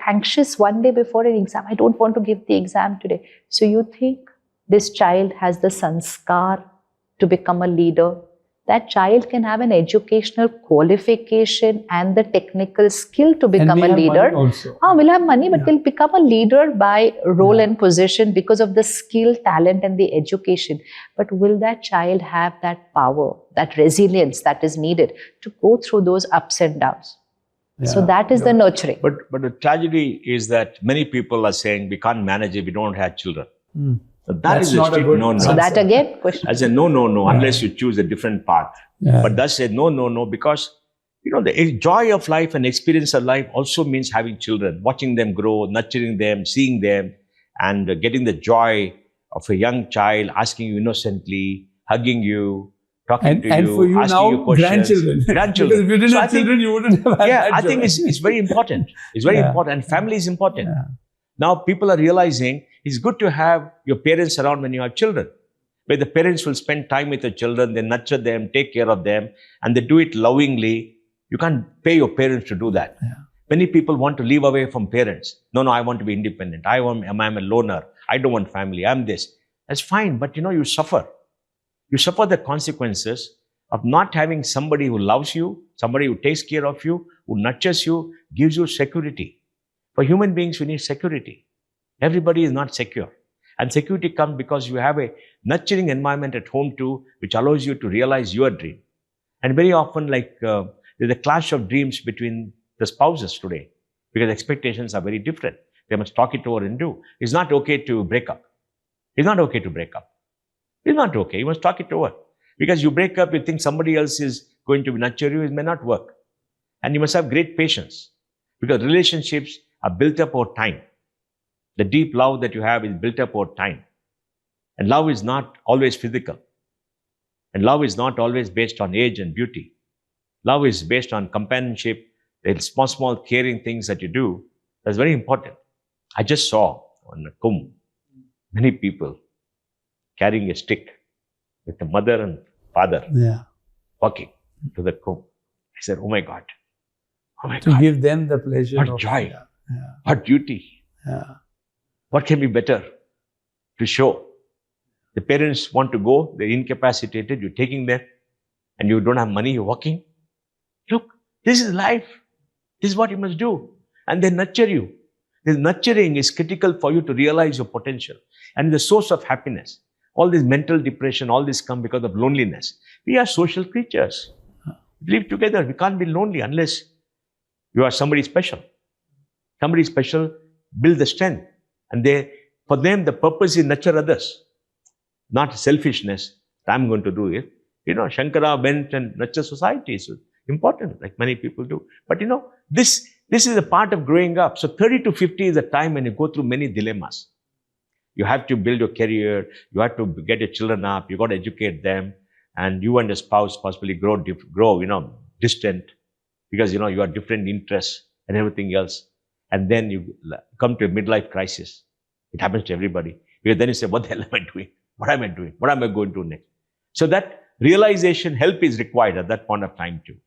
anxious one day before an exam. I don't want to give the exam today. So you think this child has the sanskar to become a leader? That child can have an educational qualification and the technical skill to become a leader. Will have money, but will become a leader by role and position because of the skill, talent, and the education. But will that child have that power, that resilience that is needed to go through those ups and downs? So that is the nurturing. But the tragedy is that many people are saying we can't manage it, we don't have children. So that's is a strict no. So that again, question. I say no, unless you choose a different path. But that's a no, because the joy of life and experience of life also means having children, watching them grow, nurturing them, seeing them, and getting the joy of a young child asking you innocently, hugging you, talking to you, and for you asking now, you questions. Grandchildren. Because if you didn't have children, you wouldn't have had that I think it's very important. It's very important, and family is important. Now people are realizing it's good to have your parents around when you have children, where the parents will spend time with the children, they nurture them, take care of them, and they do it lovingly. You can't pay your parents to do that. Many people want to live away from parents. No, I want to be independent. I'm a loner. I don't want family. I'm this. That's fine, but you suffer. You suffer the consequences of not having somebody who loves you, somebody who takes care of you, who nurtures you, gives you security. For human beings, we need security. Everybody is not secure. And security comes because you have a nurturing environment at home too, which allows you to realize your dream. And very often, there's a clash of dreams between the spouses today, because expectations are very different. They must talk it over and do. It's not okay to break up. It's not okay to break up. It's not okay. You must talk it over. Because you break up, you think somebody else is going to nurture you, it may not work. And you must have great patience, because relationships are built up over time. The deep love that you have is built up over time. And love is not always physical. And love is not always based on age and beauty. Love is based on companionship, the small, caring things that you do. That's very important. I just saw on the Kumbh many people carrying a stick with the mother and father walking to the Kumbh. I said, oh my God. To give them the pleasure. What joy. What beauty. What can be better to show? The parents want to go, they're incapacitated, you're taking them, and you don't have money, you're walking. Look, this is life. This is what you must do. And they nurture you. This nurturing is critical for you to realize your potential and the source of happiness. All this mental depression, all this comes because of loneliness. We are social creatures. We live together. We can't be lonely unless you are somebody special. Somebody special build the strength. And for them, the purpose is nurture others, not selfishness. I'm going to do it. Shankara went and nurture society. It's important, like many people do. But this is a part of growing up. So 30 to 50 is a time when you go through many dilemmas. You have to build your career. You have to get your children up. You got to educate them. And you and your spouse possibly grow distant, because, you have different interests and everything else. And then you come to a midlife crisis. It happens to everybody. Because then you say, what the hell am I doing? What am I doing? What am I going to do next? So that realization, help is required at that point of time too.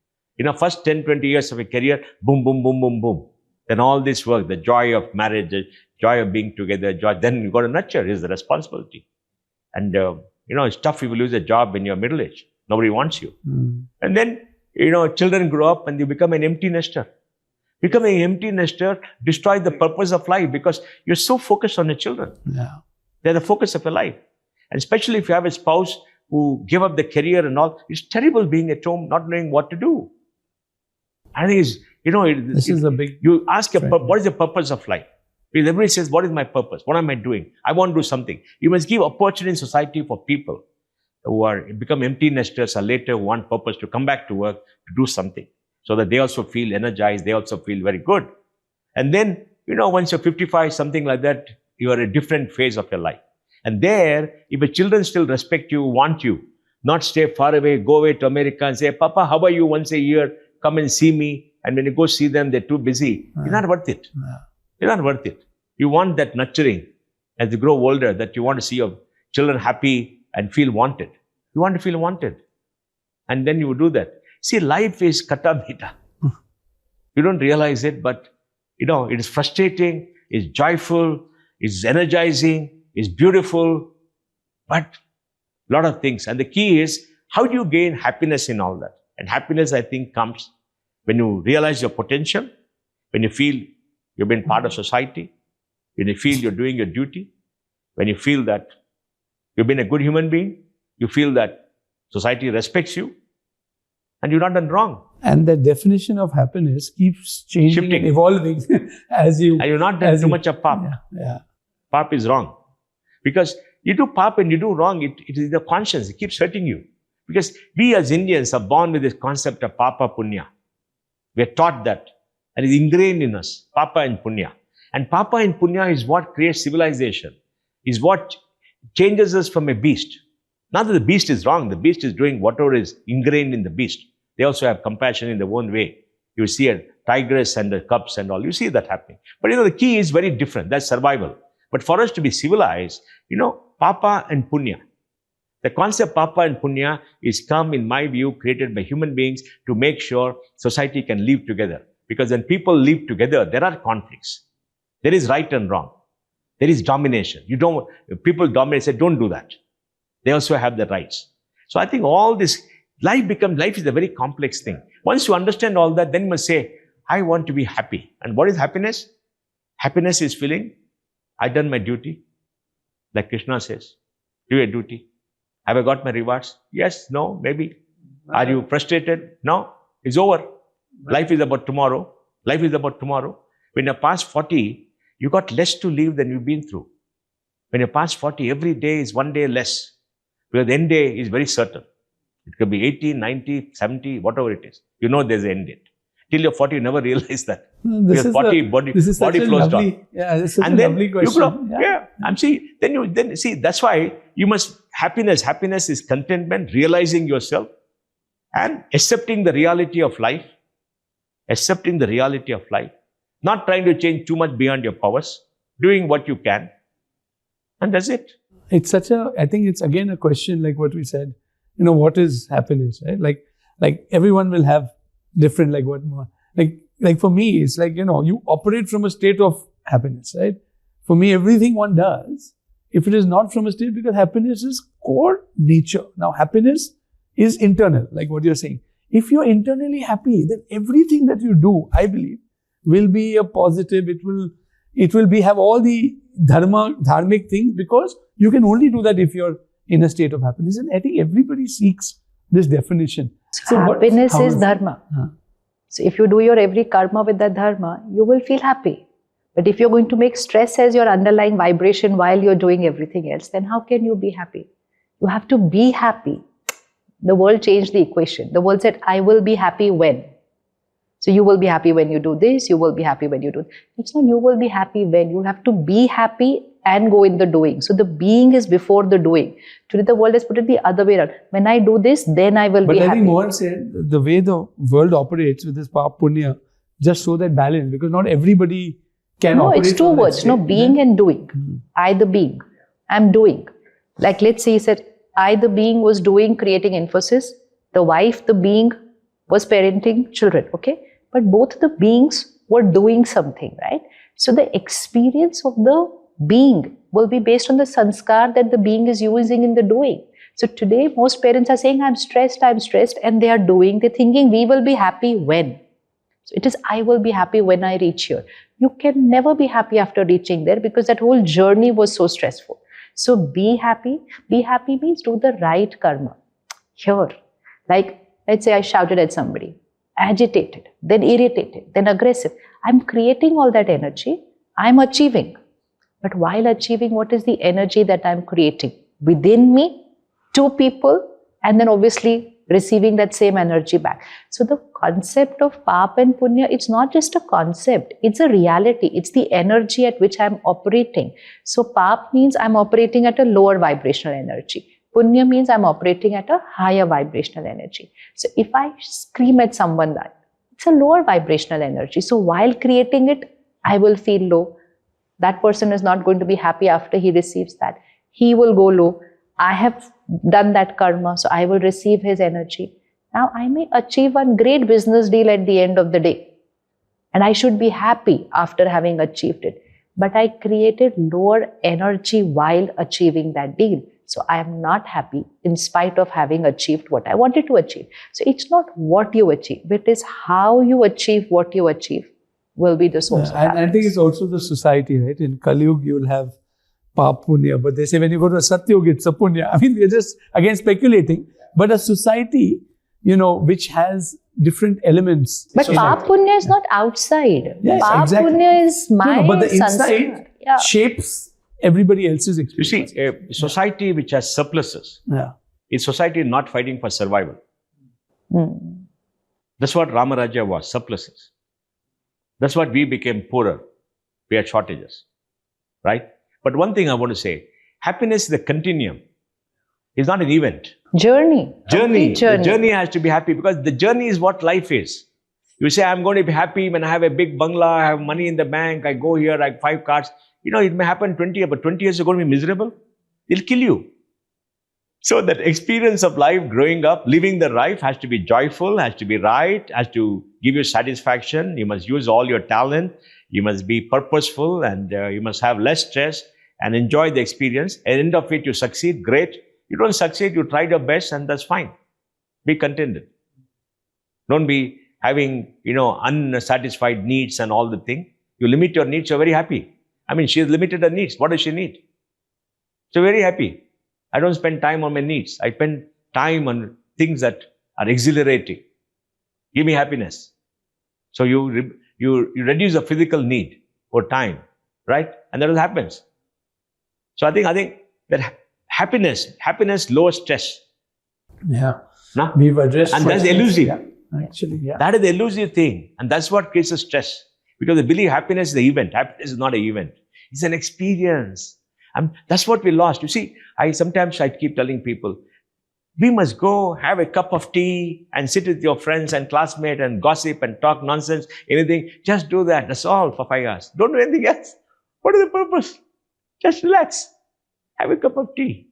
First 10, 20 years of a career, boom, boom, boom, boom, boom. Then all this work, the joy of marriage, the joy of being together, then you got to nurture is the responsibility. And, it's tough if you lose a job when you're middle age. Nobody wants you. And then, children grow up and you become an empty nester. Becoming an empty nester destroys the purpose of life because you're so focused on your children. Yeah. They're the focus of your life. And especially if you have a spouse who give up the career and all, it's terrible being at home, not knowing what to do. I think it's, This is a big... You ask, what is the purpose of life? Because everybody says, what is my purpose? What am I doing? I want to do something. You must give opportunity in society for people who become empty nesters or later who want purpose to come back to work, to do something, so that they also feel energized, they also feel very good. And then, once you're 55, something like that, you are a different phase of your life. And there, if your children still respect you, want you, not stay far away, go away to America and say, Papa, how are you once a year? Come and see me. And when you go see them, they're too busy. You're not worth it. You're not worth it. You want that nurturing as you grow older, that you want to see your children happy and feel wanted. You want to feel wanted. And then you do that. See, life is kata mita. You don't realize it, but it is frustrating, it's joyful, it's energizing, it's beautiful, but a lot of things. And the key is, how do you gain happiness in all that? And happiness, I think, comes when you realize your potential, when you feel you've been part of society, when you feel you're doing your duty, when you feel that you've been a good human being, you feel that society respects you, and you're not done wrong. And the definition of happiness keeps changing, shifting, and evolving as you... And you're not done too much of pap. Yeah. Pap is wrong. Because you do pap and you do wrong, it is the conscience, it keeps hurting you. Because we as Indians are born with this concept of papa punya. We are taught that, and it's ingrained in us, papa and punya. And papa and punya is what creates civilization, is what changes us from a beast. Not that the beast is wrong, the beast is doing whatever is ingrained in the beast. They also have compassion in their own way. You see a tigress and the cubs and all, you see that happening. But the key is very different, that's survival. But for us to be civilized, papa and punya. The concept papa and punya is in my view, created by human beings to make sure society can live together. Because when people live together, there are conflicts. There is right and wrong. There is domination. People dominate, say, don't do that. They also have the rights. So I think all this, life is a very complex thing. Once you understand all that, then you must say, I want to be happy. And what is happiness? Happiness is feeling, I've done my duty. Like Krishna says, do your duty. Have I got my rewards? Yes, no, maybe. Are you frustrated? No, it's over. Life is about tomorrow. Life is about tomorrow. When you're past 40, you got less to live than you've been through. When you're past 40, every day is one day less. Because the end day is very certain. It could be 80, 90, 70, whatever it is. There's an end date. Till you're 40, you never realize that. Because 40, body flows down. Yeah, this is a lovely question. You grow. Yeah. And see, then that's why you must, happiness is contentment, realizing yourself and accepting the reality of life. Accepting the reality of life. Not trying to change too much beyond your powers. Doing what you can. And that's it. It's I think it's again a question like what we said, what is happiness, right? Like everyone will have different, like for me, it's like, you operate from a state of happiness, right? For me, everything one does, if it is not from a state, because happiness is core nature. Now, happiness is internal, like what you're saying. If you're internally happy, then everything that you do, I believe, will be a positive. It will have all the dharmic things, because you can only do that if you're in a state of happiness. And I think everybody seeks this definition. So happiness is dharma. So if you do your every karma with that dharma, you will feel happy. But if you're going to make stress as your underlying vibration while you're doing everything else, then how can you be happy? You have to be happy. The world changed the equation. The world said, I will be happy when. So you will be happy when you do this, you will be happy when you do this. It's not you will be happy when. You have to be happy and go in the doing. So the being is before the doing. Today the world has put it the other way around. When I do this, then I will be happy. But I think Mohan said, the way the world operates with this pap punya, just so that balance, because not everybody can operate. No, it's two words. No, being and doing. I the being. I'm doing. Like let's say he said, I the being was doing, creating Infosys. The wife, the being, was parenting children. Okay? But both the beings were doing something, right? So the experience of the being will be based on the sanskar that the being is using in the doing. So today, most parents are saying, I'm stressed, and they are doing. They're thinking, we will be happy when. So it is, I will be happy when I reach here. You can never be happy after reaching there because that whole journey was so stressful. So be happy. Be happy means do the right karma. Here, like let's say I shouted at somebody, agitated, then irritated, then aggressive. I'm creating all that energy. I'm achieving. But while achieving, what is the energy that I'm creating? Within me, to people, and then obviously receiving that same energy back. So the concept of Pap and Punya, it's not just a concept, it's a reality. It's the energy at which I'm operating. So Pap means I'm operating at a lower vibrational energy. Punya means I'm operating at a higher vibrational energy. So if I scream at someone, that it's a lower vibrational energy. So while creating it, I will feel low. That person is not going to be happy after he receives that. He will go low. I have done that karma, so I will receive his energy. Now I may achieve one great business deal at the end of the day. And I should be happy after having achieved it. But I created lower energy while achieving that deal. So I am not happy in spite of having achieved what I wanted to achieve. So it's not what you achieve, it is how you achieve what you achieve will be the source of happiness. And I think it's also the society, right? In Kali Yuga, you'll have Pap Punya, but they say when you go to a Satyuga, it's a Punya. I mean, we're just, again, speculating. But a society, which has different elements. But Pap Punya is not outside. Yes, Pap exactly. Punya is my But the inside sanskar. shapes everybody else's experience. You see, a society which has surpluses is society not fighting for survival. That's what Ramaraja was, surpluses. That's what we became poorer. We had shortages, right? But one thing I want to say, happiness is a continuum. It's not an event. Journey. The journey has to be happy because the journey is what life is. You say, I'm going to be happy when I have a big bungalow, I have money in the bank, I go here, I have 5 cars. It may happen 20 years, but 20 years you're going to be miserable. It'll kill you. So that experience of life, growing up, living the life has to be joyful, has to be right, has to give you satisfaction. You must use all your talent. You must be purposeful and you must have less stress and enjoy the experience. At the end of it, you succeed, great. You don't succeed, you tried your best and that's fine. Be contented. Don't be having, unsatisfied needs and all the thing. You limit your needs, you're very happy. I mean, she has limited her needs. What does she need? So very happy. I don't spend time on my needs. I spend time on things that are exhilarating. Give me happiness. So you reduce the physical need for time, right? And that happens. So I think that happiness lowers stress. Yeah. No? We've addressed. And that's elusive. Yeah. Actually, yeah. That is the elusive thing. And that's what creates the stress. Because they believe happiness is the event. Happiness is not an event. It's an experience. And that's what we lost. You see, sometimes I keep telling people, we must go have a cup of tea and sit with your friends and classmates and gossip and talk nonsense, anything. Just do that. That's all for 5 hours. Don't do anything else. What is the purpose? Just relax. Have a cup of tea.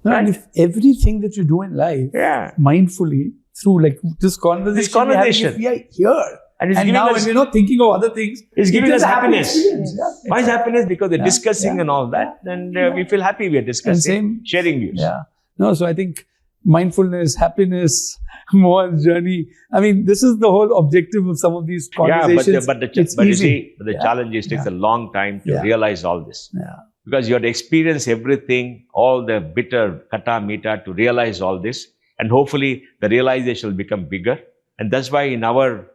No, Right? and if everything that you do in life, mindfully, through like this conversation, we are here. And now when we're not thinking of other things, it's giving us happiness. Yeah. Why is happiness? Because we're discussing and all that. And we feel happy we are discussing, sharing views. Yeah. No, so I think mindfulness, happiness, Mohan's journey. I mean, this is the whole objective of some of these conversations. Yeah, but the challenge is it takes a long time to realize all this. Yeah. Because you have to experience everything, all the bitter, kata, mita, to realize all this. And hopefully the realization will become bigger. And that's why in our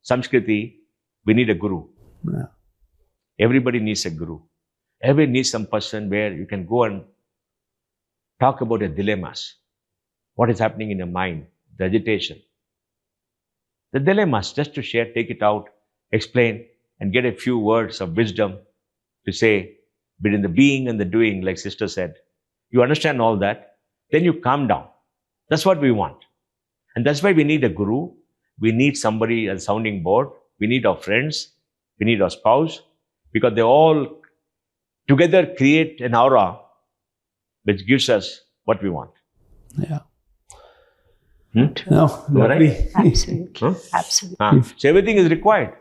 Samskriti, we need a guru. Yeah. Everybody needs a guru. Everybody needs some person where you can go and talk about your dilemmas. What is happening in your mind, the agitation. The dilemmas, just to share, take it out, explain, and get a few words of wisdom to say between the being and the doing, like sister said. You understand all that, then you calm down. That's what we want. And that's why we need a guru. We need somebody as a sounding board. We need our friends. We need our spouse. Because they all together create an aura which gives us what we want. Yeah. No, lovely. Right? Absolutely. Absolutely. So everything is required.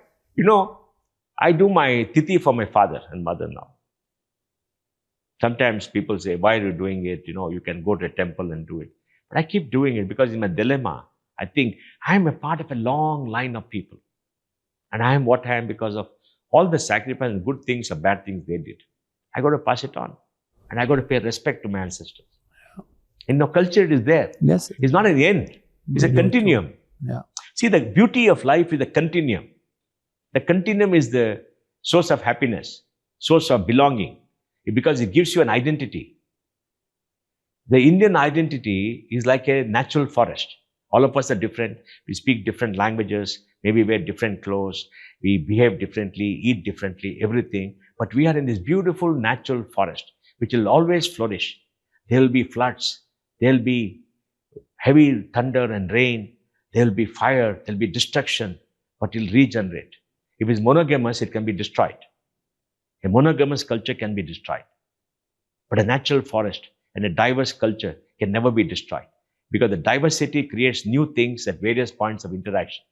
I do my tithi for my father and mother now. Sometimes people say, why are you doing it? You can go to a temple and do it. But I keep doing it because in my dilemma, I think I'm a part of a long line of people. And I am what I am because of all the sacrifice and good things or bad things they did. I got to pass it on. And I got to pay respect to my ancestors. In our culture, it is there. Yes. It's not an end. It's a continuum. Yeah. See, the beauty of life is the continuum. The continuum is the source of happiness, source of belonging, because it gives you an identity. The Indian identity is like a natural forest. All of us are different. We speak different languages. Maybe wear different clothes. We behave differently, eat differently, everything. But we are in this beautiful natural forest, which will always flourish. There will be floods. There will be heavy thunder and rain. There will be fire. There will be destruction. But it will regenerate. If it's monogamous, it can be destroyed. A monogamous culture can be destroyed. But a natural forest and a diverse culture can never be destroyed. Because the diversity creates new things at various points of interaction.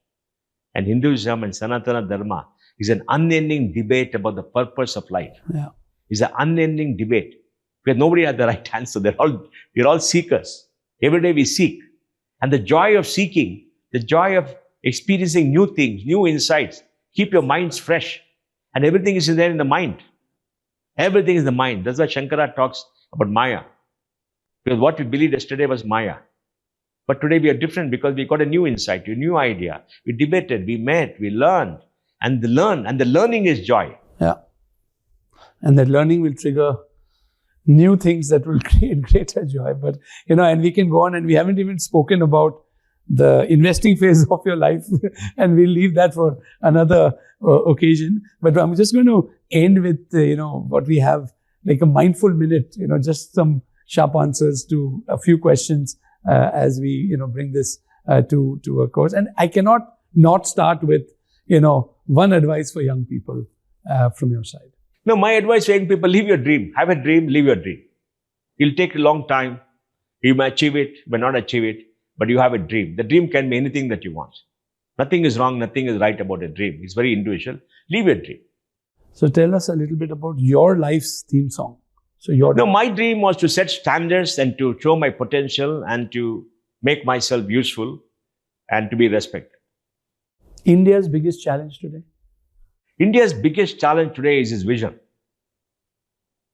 And Hinduism and Sanatana Dharma is an unending debate about the purpose of life. Yeah. It's an unending debate. Because nobody has the right answer. We're all seekers. Every day we seek. And the joy of seeking, the joy of experiencing new things, new insights, keep your minds fresh. And everything is there in the mind. Everything is the mind. That's why Shankara talks about Maya. Because what we believed yesterday was Maya. But today we are different because we got a new insight, a new idea. We debated, we met, we learned. And the learning is joy. Yeah. And that learning will trigger new things that will create greater joy. But, and we can go on, and we haven't even spoken about the investing phase of your life, and we'll leave that for another occasion. But I'm just going to end with, what we have, like a mindful minute, just some sharp answers to a few questions as we, bring this to a close. And I cannot not start with, one advice for young people from your side. No, my advice for young people, live your dream. Have a dream, live your dream. It'll take a long time. You may achieve it, may not achieve it, but you have a dream. The dream can be anything that you want. Nothing is wrong, nothing is right about a dream. It's very individual. Live your dream. So tell us a little bit about your life's theme song. My dream was to set standards and to show my potential and to make myself useful and to be respected. India's biggest challenge today? India's biggest challenge today is its vision.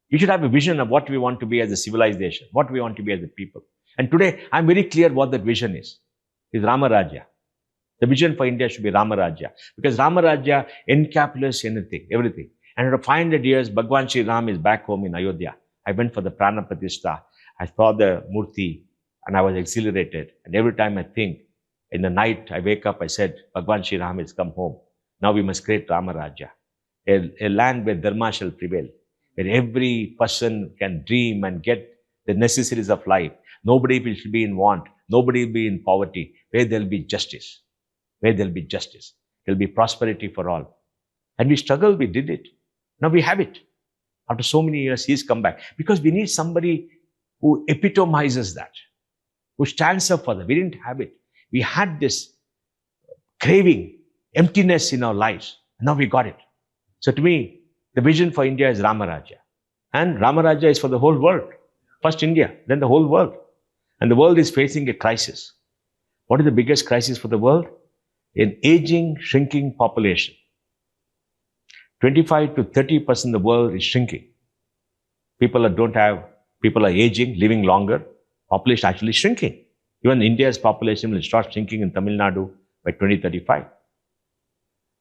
You should have a vision of what we want to be as a civilization, what we want to be as a people. And today, I'm very clear what that vision is. It's Rama Rajya. The vision for India should be Rama Rajya. Because Rama Rajya encapsulates everything. And after 500 years, Bhagwan Sri Ram is back home in Ayodhya. I went for the Prana Pratishtha. I saw the Murti and I was exhilarated. And every time I think, in the night I wake up, I said, Bhagwan Sri Ram has come home. Now we must create Rama Rajya. A land where Dharma shall prevail. Where every person can dream and get the necessities of life. Nobody will be in want. Nobody will be in poverty. Where there will be justice. Where there will be justice. There will be prosperity for all. And we struggled, we did it. Now we have it. After so many years, he's come back. Because we need somebody who epitomizes that. Who stands up for that. We didn't have it. We had this craving, emptiness in our lives. Now we got it. So to me, the vision for India is Rama Rajya. And Rama Rajya is for the whole world. First India, then the whole world. And the world is facing a crisis. What is the biggest crisis for the world? An aging, shrinking population. 25 to 30% of the world is shrinking. People are aging, living longer. Population actually shrinking. Even India's population will start shrinking in Tamil Nadu by 2035.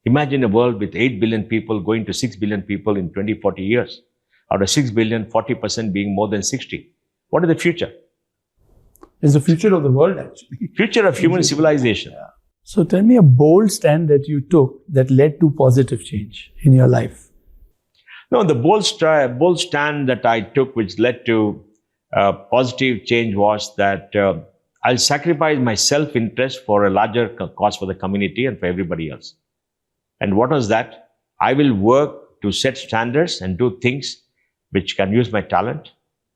Imagine a world with 8 billion people going to 6 billion people in 20-40 years. Out of 6 billion, 40% being more than 60. What is the future? It's the future of the world, actually. Future of human civilization. Yeah. So tell me a bold stand that you took that led to positive change in your life. No, the bold stand that I took which led to positive change was that I'll sacrifice my self-interest for a larger cause for the community and for everybody else. And what was that? I will work to set standards and do things which can use my talent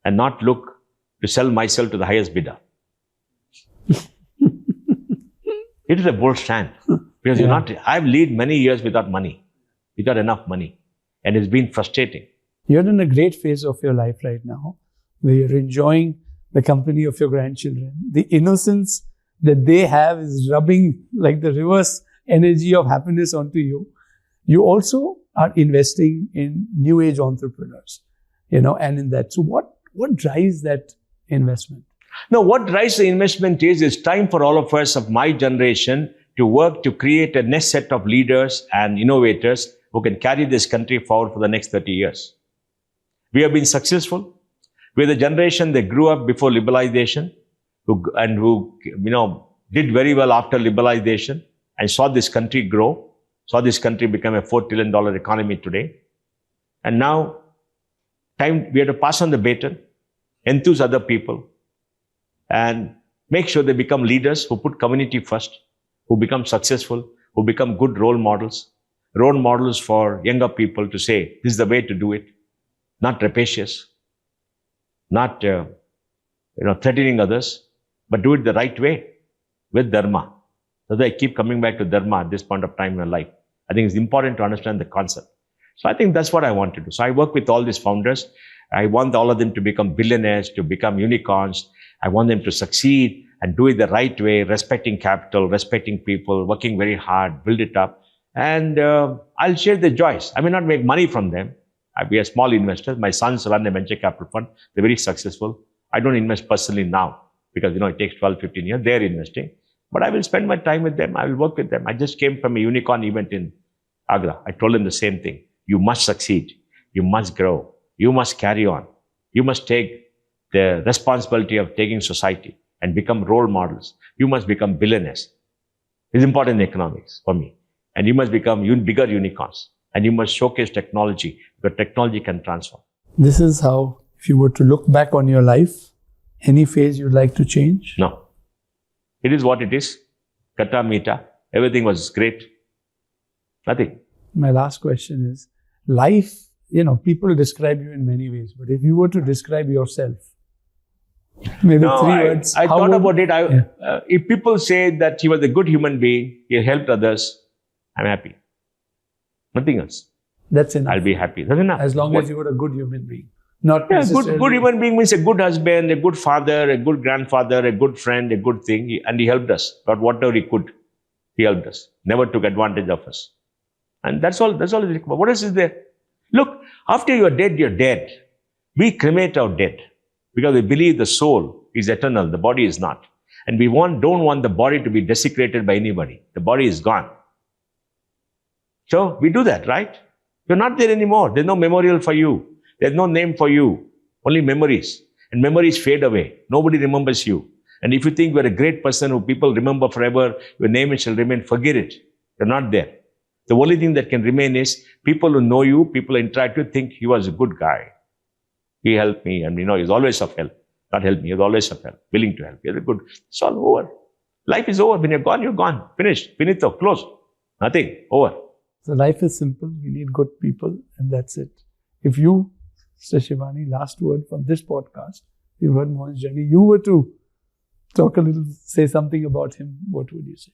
and not look to sell myself to the highest bidder. It is a bold stand because I've lived many years without money, without enough money, and it's been frustrating. You're in a great phase of your life right now where you're enjoying the company of your grandchildren. The innocence that they have is rubbing like the reverse energy of happiness onto you. You also are investing in new age entrepreneurs, and in that. So what drives that investment? No, what drives the investment is it's time for all of us of my generation to work to create a next set of leaders and innovators who can carry this country forward for the next 30 years. We have been successful. We're the generation that grew up before liberalization who did very well after liberalization and saw this country grow, saw this country become a $4 trillion economy today. And now, we have to pass on the baton, enthuse other people, and make sure they become leaders who put community first, who become successful, who become good role models for younger people to say, this is the way to do it, not rapacious, not threatening others, but do it the right way with Dharma. So that I keep coming back to Dharma at this point of time in my life. I think it's important to understand the concept. So I think that's what I want to do. So I work with all these founders. I want all of them to become billionaires, to become unicorns. I want them to succeed and do it the right way, respecting capital, respecting people, working very hard, build it up. And I'll share the joys. I may not make money from them. I'll be a small investor. My sons run a venture capital fund. They're very successful. I don't invest personally now because, it takes 12, 15 years. They're investing. But I will spend my time with them. I will work with them. I just came from a unicorn event in Agra. I told them the same thing. You must succeed. You must grow. You must carry on. You must take the responsibility of taking society and become role models. You must become billionaires. It's important in economics for me. And you must become bigger unicorns. And you must showcase technology, because technology can transform. This is how, if you were to look back on your life, any phase you'd like to change? No. It is what it is. Kata Mita. Everything was great. Nothing. My last question is, life, people describe you in many ways, but if you were to describe yourself, maybe 3 words. I thought about it. If people say that he was a good human being, he helped others, I'm happy. Nothing else. That's enough. I'll be happy. That's enough. As long as you were a good human being. Not necessarily. Good human being means a good husband, a good father, a good grandfather, a good friend, a good thing. And he helped us. But whatever he could, he helped us. Never took advantage of us. And that's all. That's all. What else is there? Look, after you're dead, you're dead. We cremate our dead because we believe the soul is eternal. The body is not. And we don't want the body to be desecrated by anybody. The body is gone. So we do that, right? You're not there anymore. There's no memorial for you. There's no name for you. Only memories. And memories fade away. Nobody remembers you. And if you think you're a great person who people remember forever, your name shall remain, forget it. You're not there. The only thing that can remain is people who know you, people who interact with, think he was a good guy. He helped me, and he's always of help. Not help me, he's always of help, willing to help. You're good. It's all over. Life is over. When you're gone, you're gone. Finished. Finito. Closed. Nothing. Over. So life is simple. We need good people, and that's it. If you, Mr. Shivani, last word from this podcast, you've heard Mohan's journey, you were to talk a little, say something about him, what would you say?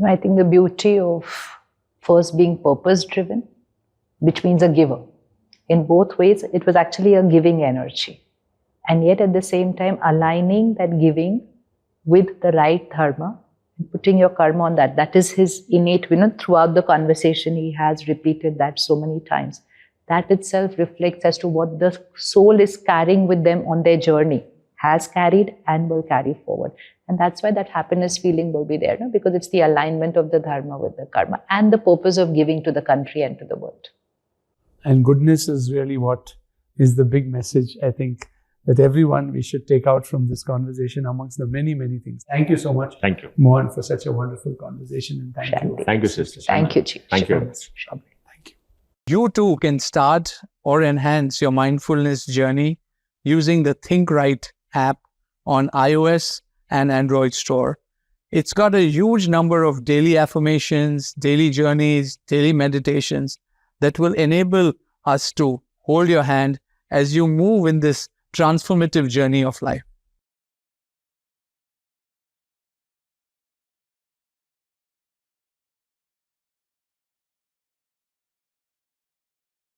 I think the beauty of first being purpose-driven, which means a giver. In both ways, it was actually a giving energy. And yet at the same time, aligning that giving with the right dharma, and putting your karma on that. That is his innate, throughout the conversation, he has repeated that so many times. That itself reflects as to what the soul is carrying with them on their journey, has carried and will carry forward. And that's why that happiness feeling will be there, because it's the alignment of the dharma with the karma and the purpose of giving to the country and to the world. And goodness is really what is the big message, I think, that everyone we should take out from this conversation amongst the many, many things. Thank you so much. Thank you. Mohan, for such a wonderful conversation. And thank you. Thank you, sister. Thank you, Chief. Thank you. Thank you. You too can start or enhance your mindfulness journey using the Think Right app on iOS and Android store. It's got a huge number of daily affirmations, daily journeys, daily meditations that will enable us to hold your hand as you move in this transformative journey of life.